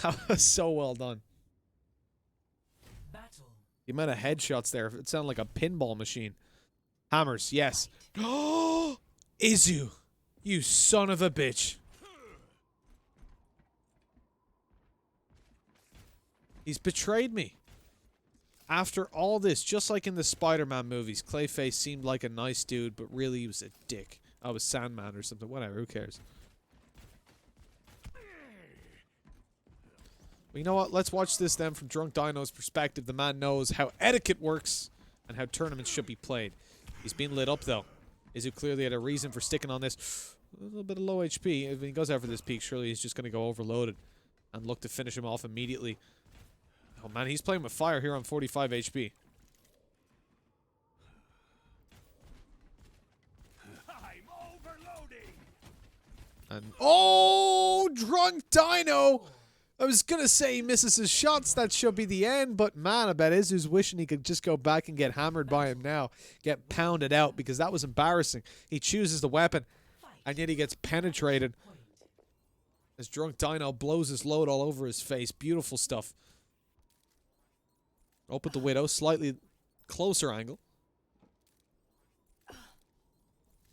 That was so well done. Battle. The amount of headshots there, it sounded like a pinball machine. Hammers, yes. Oh, Izu, you son of a bitch. He's betrayed me. After all this, just like in the Spider-Man movies, Clayface seemed like a nice dude, but really he was a dick. I was Sandman or something. Whatever, who cares? Well, you know what? Let's watch this then from Drunk Dino's perspective. The man knows how etiquette works and how tournaments should be played. He's being lit up, though. Izu clearly had a reason for sticking on this. A little bit of low HP. If he goes out for this peak, surely he's just going to go overloaded and look to finish him off immediately. Oh, man, he's playing with fire here on 45 HP. I'm overloading. And oh, Drunk Dino! I was gonna say he misses his shots. That should be the end, but man, I bet Izu's wishing he could just go back and get hammered by him now, get pounded out, because that was embarrassing. He chooses the weapon, and yet he gets penetrated as Drunk Dino blows his load all over his face. Beautiful stuff. Up with the Widow, slightly closer angle.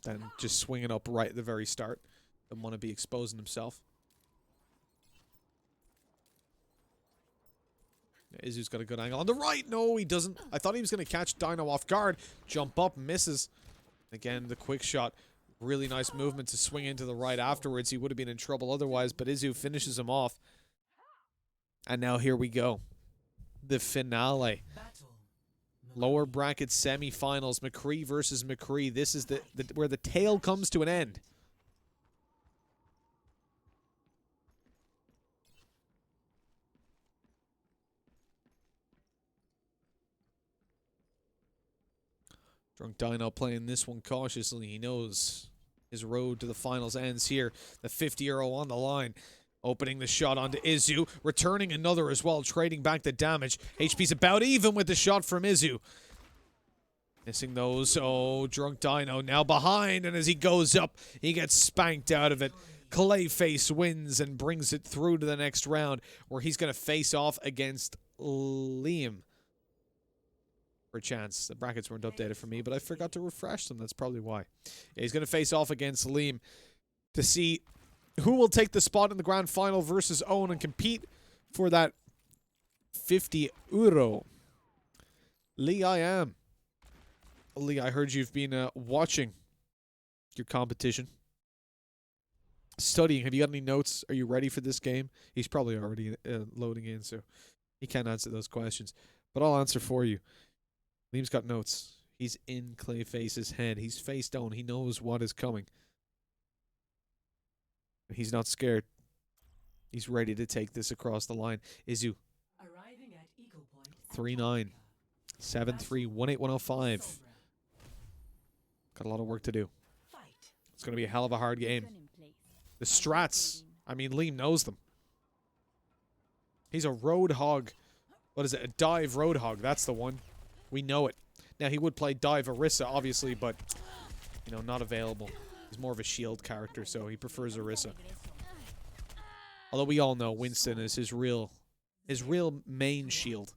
Then just swinging up right at the very start. Didn't want to be exposing himself. Izu's got a good angle on the right. No, he doesn't. I thought he was going to catch Dino off guard. Jump up, misses. Again, the quick shot. Really nice movement to swing into the right afterwards. He would have been in trouble otherwise, but Izu finishes him off. And now here we go. The finale. Lower bracket semifinals. McCree versus McCree. This is the where the tale comes to an end. Drunk Dino playing this one cautiously. He knows his road to the finals ends here. The 50 euro on the line. Opening the shot onto Izu. Returning another as well. Trading back the damage. HP's about even with the shot from Izu. Missing those. Oh, Drunk Dino now behind. And as he goes up, he gets spanked out of it. Clayface wins and brings it through to the next round, where he's going to face off against Liam. For a chance. The brackets weren't updated for me, but I forgot to refresh them. That's probably why. Yeah, he's going to face off against Liam to see who will take the spot in the grand final versus Owen and compete for that 50 euro. Lee, I am. Lee, I heard you've been watching your competition. Studying. Have you got any notes? Are you ready for this game? He's probably already loading in, so he can't answer those questions. But I'll answer for you. Liam's got notes. He's in Clayface's head. He's face down. He knows what is coming. He's not scared. He's ready to take this across the line. Izu. 3-9. 7-3. 1-8-1-0-5. Got a lot of work to do. It's going to be a hell of a hard game. The strats. I mean, Liam knows them. He's a roadhog. What is it? A dive roadhog. That's the one. We know it. Now, he would play Dive Orisa, obviously, but, you know, not available. He's more of a shield character, so he prefers Orisa. Although we all know Winston is his real main shield.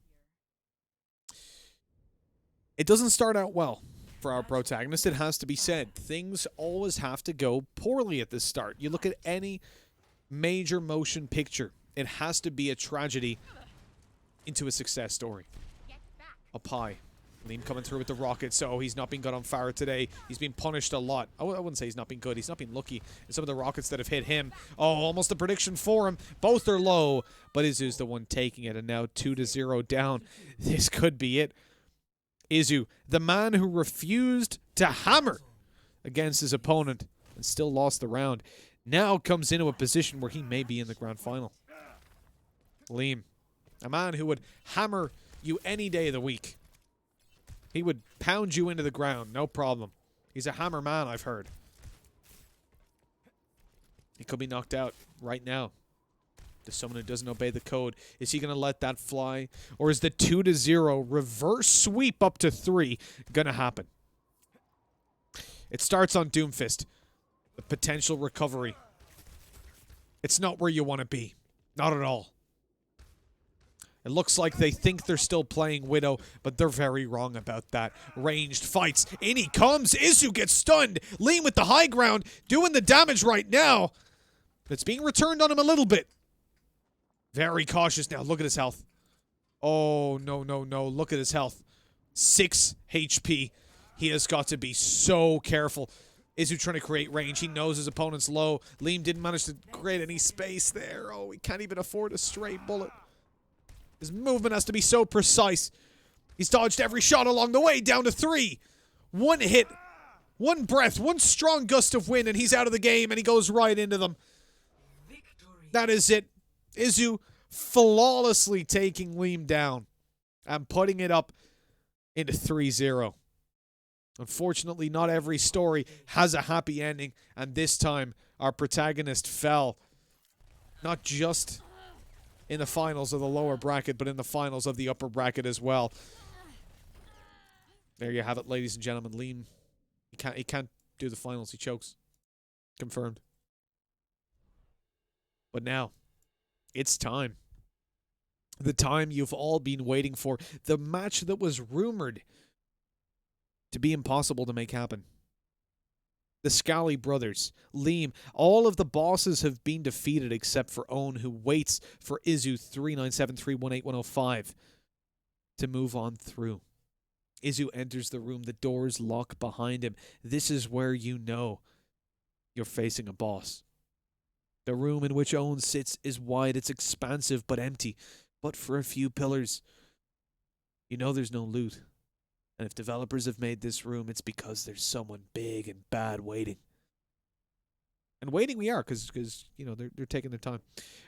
It doesn't start out well for our protagonist, it has to be said. Things always have to go poorly at the start. You look at any major motion picture, it has to be a tragedy into a success story. Up high. Liam coming through with the rocket, so he's not been good on fire today. He's been punished a lot. I wouldn't say he's not been good. He's not been lucky in some of the rockets that have hit him. Oh, almost a prediction for him. Both are low, but Izu's the one taking it, and now 2-0 down. This could be it. Izu, the man who refused to hammer against his opponent and still lost the round. Now comes into a position where he may be in the grand final. Liam, a man who would hammer you any day of the week. He would pound you into the ground, no problem. He's a hammer man, I've heard. He could be knocked out right now. To someone who doesn't obey the code. Is he going to let that fly? Or is the 2-0 reverse sweep up to 3 going to happen? It starts on Doomfist. The potential recovery. It's not where you want to be. Not at all. It looks like they think they're still playing Widow, but they're very wrong about that. Ranged fights. In he comes. Izu gets stunned. Liam with the high ground. Doing the damage right now. It's being returned on him a little bit. Very cautious now. Look at his health. Oh, no, no, no. Look at his health. 6 HP. He has got to be so careful. Izu trying to create range. He knows his opponent's low. Liam didn't manage to create any space there. Oh, he can't even afford a straight bullet. His movement has to be so precise. He's dodged every shot along the way. Down to 3. 1 hit. 1 breath. 1 strong gust of wind, and he's out of the game, and he goes right into them. That is it. Izu flawlessly taking Liam down and putting it up into 3-0. Unfortunately, not every story has a happy ending, and this time our protagonist fell. Not just in the finals of the lower bracket, but in the finals of the upper bracket as well. There you have it, ladies and gentlemen. Liam, he can't do the finals. He chokes. Confirmed. But now, it's time. The time you've all been waiting for. The match that was rumored to be impossible to make happen. The Scally brothers, Liam, all of the bosses have been defeated except for Owen, who waits for Izu 3973181005 to move on through. Izu enters the room. The doors lock behind him. This is where you know you're facing a boss. The room in which Owen sits is wide. It's expansive but empty. But for a few pillars, you know there's no loot. And if developers have made this room, it's because there's someone big and bad waiting. And waiting we are, because you know, they're taking their time.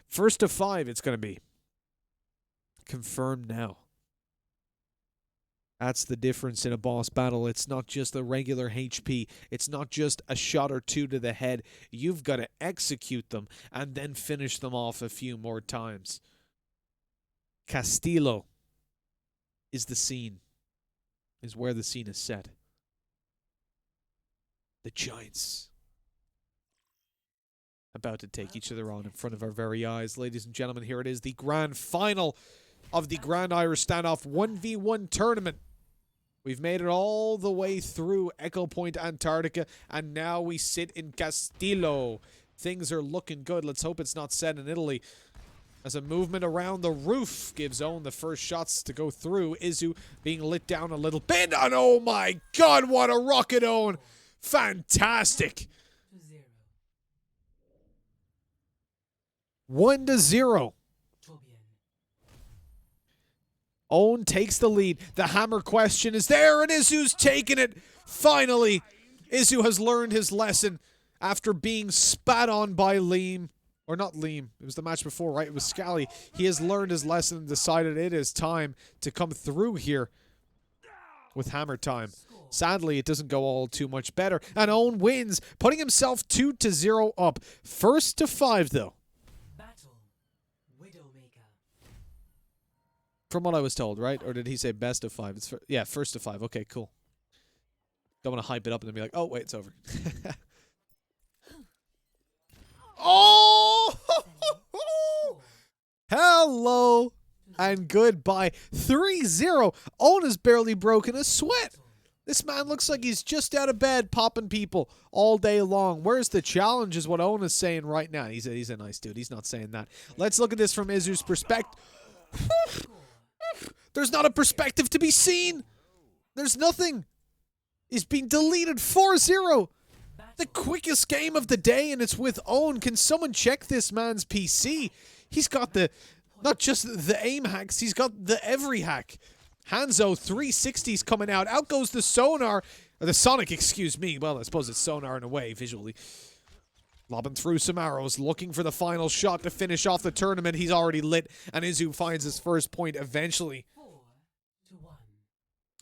First to 5 it's going to be. Confirmed now. That's the difference in a boss battle. It's not just the regular HP. It's not just a shot or 2 to the head. You've got to execute them and then finish them off a few more times. Castillo is the scene. Is where the scene is set. The giants about to take each other on in front of our very eyes. Ladies and gentlemen, here it is. The grand final of the Grand Irish Standoff 1v1 tournament. We've made it all the way through Echo Point, Antarctica, and now we sit in Castillo. Things are looking good. Let's hope it's not set in Italy. As a movement around the roof gives Owen the first shots to go through. Izu being lit down a little bit. And oh my god, what a rocket, Owen. Fantastic. 1-0. Owen takes the lead. The hammer question is there, and Izu's taken it. Finally, Izu has learned his lesson after being spat on by Liam. Or not Liam. It was the match before, right? It was Scally. He has learned his lesson and decided it is time to come through here with hammer time. Sadly, it doesn't go all too much better. And Owen wins, putting himself 2-0 up. First to 5, though. From what I was told, right? Or did he say best of 5? It's yeah, first to 5. Okay, cool. Don't want to hype it up and then be like, oh, wait, it's over. Oh! Hello and goodbye. 3-0. Owen has barely broken a sweat. This man looks like he's just out of bed popping people all day long. Where's the challenge is what Owen is saying right now. He's a nice dude. He's not saying that. Let's look at this from Izu's perspective. There's not a perspective to be seen. There's nothing. He's been deleted 4-0. The quickest game of the day, and it's with Owen. Can someone check this man's PC? He's got the, not just the aim hacks, he's got the every hack. Hanzo 360's coming out. Out goes the sonar. Or the Sonic, excuse me. Well, I suppose it's sonar in a way, visually. Lobbing through some arrows, looking for the final shot to finish off the tournament. He's already lit, and Izu finds his first point eventually.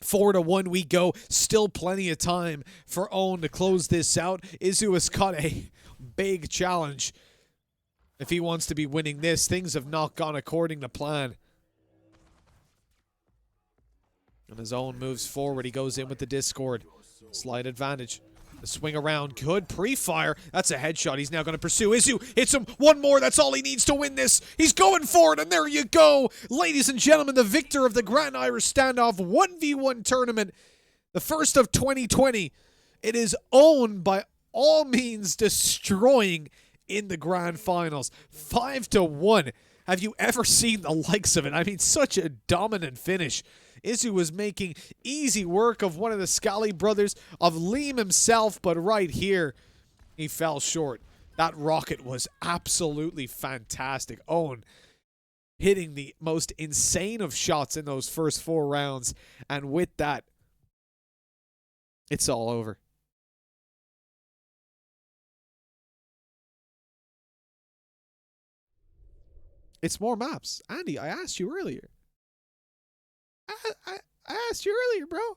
4-1 we go. Still plenty of time for Owen to close this out. Izu has got a big challenge. If he wants to be winning this, things have not gone according to plan. And as Owen moves forward, he goes in with the Discord. Slight advantage. The swing around. Good pre-fire. That's a headshot. He's now going to pursue. Izu hits him. One more. That's all he needs to win this. He's going for it. And there you go. Ladies and gentlemen, the victor of the Grand Irish Standoff 1v1 tournament. The first of 2020. It is owned by all means destroying in the grand finals. 5-1. Have you ever seen the likes of it? I mean, such a dominant finish. Izu was making easy work of one of the Scally brothers, of Liam himself, but right here, he fell short. That rocket was absolutely fantastic. Owen hitting the most insane of shots in those first 4 rounds, and with that, it's all over. It's more maps. Andy, I asked you earlier. I asked you earlier, bro. It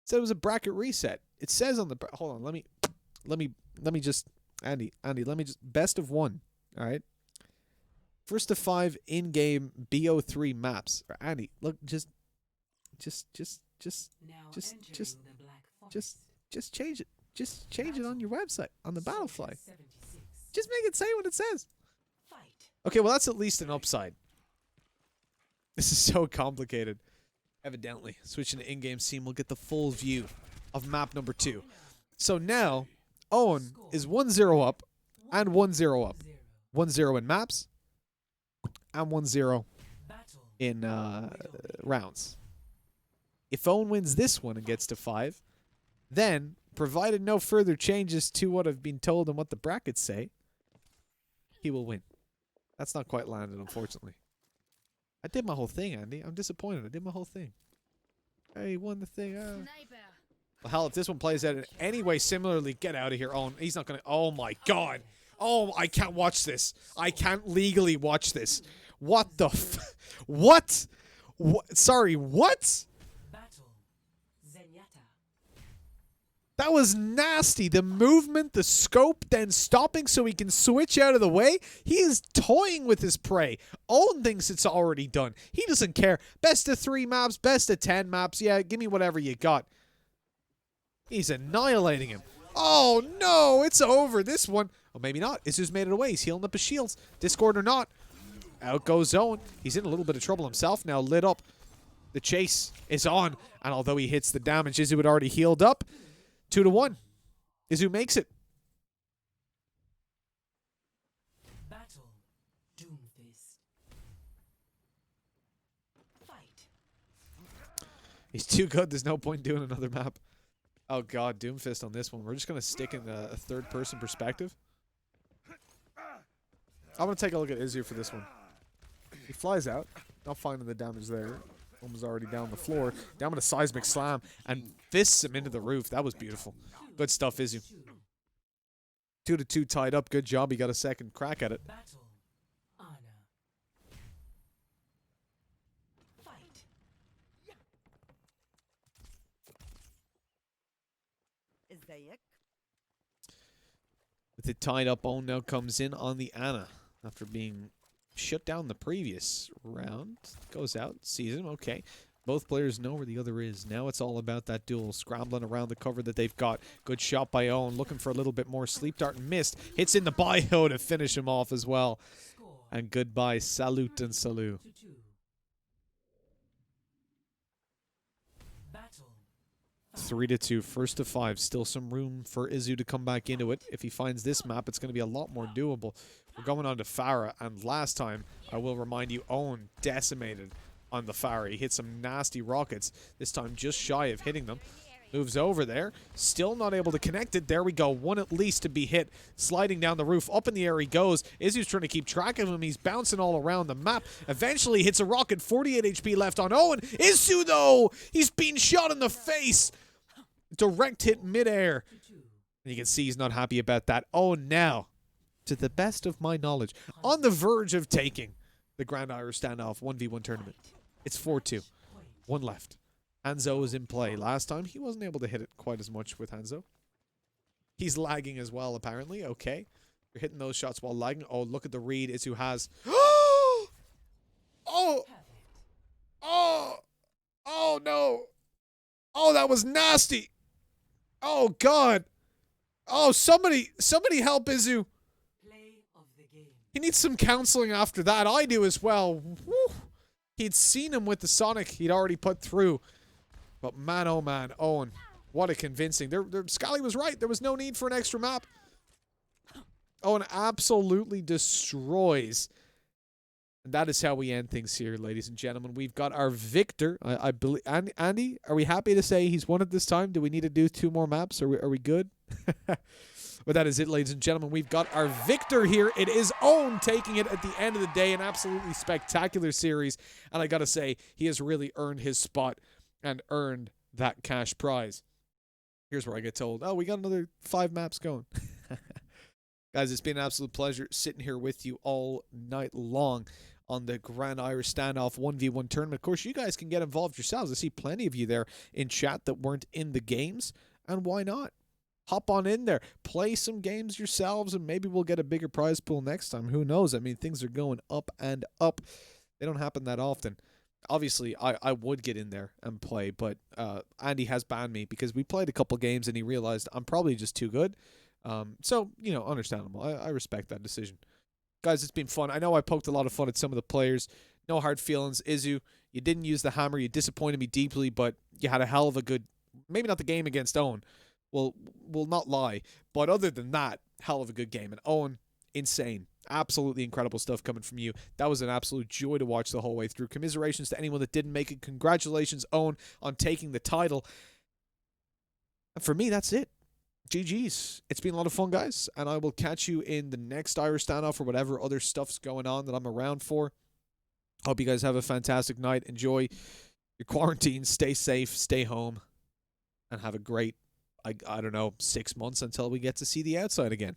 said it was a bracket reset. It says on the hold on, let me just Andy, let me just best of 1. All right. First of 5 in-game BO3 maps. Andy, look, just change it. Just change it on your website on the Battlefly. Just make it say what it says. Okay, well that's at least an upside. This is so complicated. Evidently, switching to in-game scene, we'll get the full view of map number 2. So now, Owen is 1-0 up and 1-0 up. 1-0 in maps and 1-0 in rounds. If Owen wins this one and gets to 5, then, provided no further changes to what I've been told and what the brackets say, he will win. That's not quite landed, unfortunately. I did my whole thing, Andy. I'm disappointed. I did my whole thing. Hey, won the thing. Well, hell, if this one plays out in any way similarly, get out of here. Oh, he's not going to... Oh, my God. Oh, I can't watch this. I can't legally watch this. What the What? Sorry, what? That was nasty. The movement, the scope, then stopping so he can switch out of the way. He is toying with his prey. Owen thinks it's already done. He doesn't care. Best of 3 maps, best of 10 maps. Yeah, give me whatever you got. He's annihilating him. Oh, no, it's over. This one. Oh, maybe not. Izu's made it away. He's healing up his shields. Discord or not. Out goes Owen. He's in a little bit of trouble himself now. Lit up. The chase is on. And although he hits the damage, Izu had already healed up. 2-1. Izu makes it. Battle. Doomfist. Fight. He's too good. There's no point doing another map. Oh, God. Doomfist on this one. We're just going to stick in a third-person perspective. I'm going to take a look at Izu for this one. He flies out. Not finding the damage there. One was already down the floor. Down with a seismic slam. And fists him into the roof. That was beautiful. Good stuff, Izu. 2-2 tied up. Good job. He got a second crack at it. Battle. Honor. Fight. With it tied up, Owen now comes in on the Ana. After being shut down the previous round. Goes out. Sees him. Okay. Both players know where the other is. Now it's all about that duel. Scrambling around the cover that they've got. Good shot by Owen. Looking for a little bit more. Sleep dart and missed. Hits in the bio to finish him off as well. Score. And goodbye. Salute and salut. 2-2. Battle. 3-2. First to 5. Still some room for Izu to come back into it. If he finds this map, it's going to be a lot more doable. We're going on to Farah. And last time, I will remind you, Owen decimated on the Farah. He hit some nasty rockets. This time just shy of hitting them. Moves over there. Still not able to connect it. There we go. One at least to be hit. Sliding down the roof. Up in the air he goes. Izu's trying to keep track of him. He's bouncing all around the map. Eventually hits a rocket. 48 HP left on Owen. Izu, though! He's being shot in the face. direct hit midair. To 2. And you can see he's not happy about that. Oh, now, to the best of my knowledge, on the verge of taking the Grand Irish Standoff 1v1 tournament. It's 4-2. Point. One left. Hanzo is in play. Last time, he wasn't able to hit it quite as much with Hanzo. He's lagging as well, apparently. Okay. You're hitting those shots while lagging. Oh, look at the read. Izu has... Oh! Perfect. Oh! Oh, no. Oh, that was nasty. Oh, God. Oh, somebody help Izu. Play of the game. He needs some counseling after that. I do as well. Woo. He'd seen him with the Sonic he'd already put through. But man, oh man, Owen, what a convincing. Scally was right. There was no need for an extra map. Owen absolutely destroys. And that is how we end things here, ladies and gentlemen. We've got our victor. I believe. Andy, are we happy to say he's won it this time? Do we need to do 2 more maps? Are we good? But that is it, ladies and gentlemen. We've got our victor here. It is Owen taking it at the end of the day. An absolutely spectacular series. And I got to say, he has really earned his spot and earned that cash prize. Here's where I get told, oh, we got another 5 maps going. Guys, it's been an absolute pleasure sitting here with you all night long on the Grand Irish Standoff 1v1 tournament. Of course, you guys can get involved yourselves. I see plenty of you there in chat that weren't in the games. And why not? Hop on in there. Play some games yourselves, and maybe we'll get a bigger prize pool next time. Who knows? I mean, things are going up and up. They don't happen that often. Obviously, I would get in there and play, but Andy has banned me because we played a couple games and he realized I'm probably just too good. So, you know, understandable. I respect that decision. Guys, it's been fun. I know I poked a lot of fun at some of the players. No hard feelings. Izu, you didn't use the hammer. You disappointed me deeply, but you had a hell of a good, maybe not the game against Owen. Will not lie. But other than that, hell of a good game. And Owen, insane. Absolutely incredible stuff coming from you. That was an absolute joy to watch the whole way through. Commiserations to anyone that didn't make it. Congratulations, Owen, on taking the title. And for me, that's it. GG's. It's been a lot of fun, guys. And I will catch you in the next Irish Standoff or whatever other stuff's going on that I'm around for. Hope you guys have a fantastic night. Enjoy your quarantine. Stay safe. Stay home. And have a great, I don't know, 6 months until we get to see the outside again.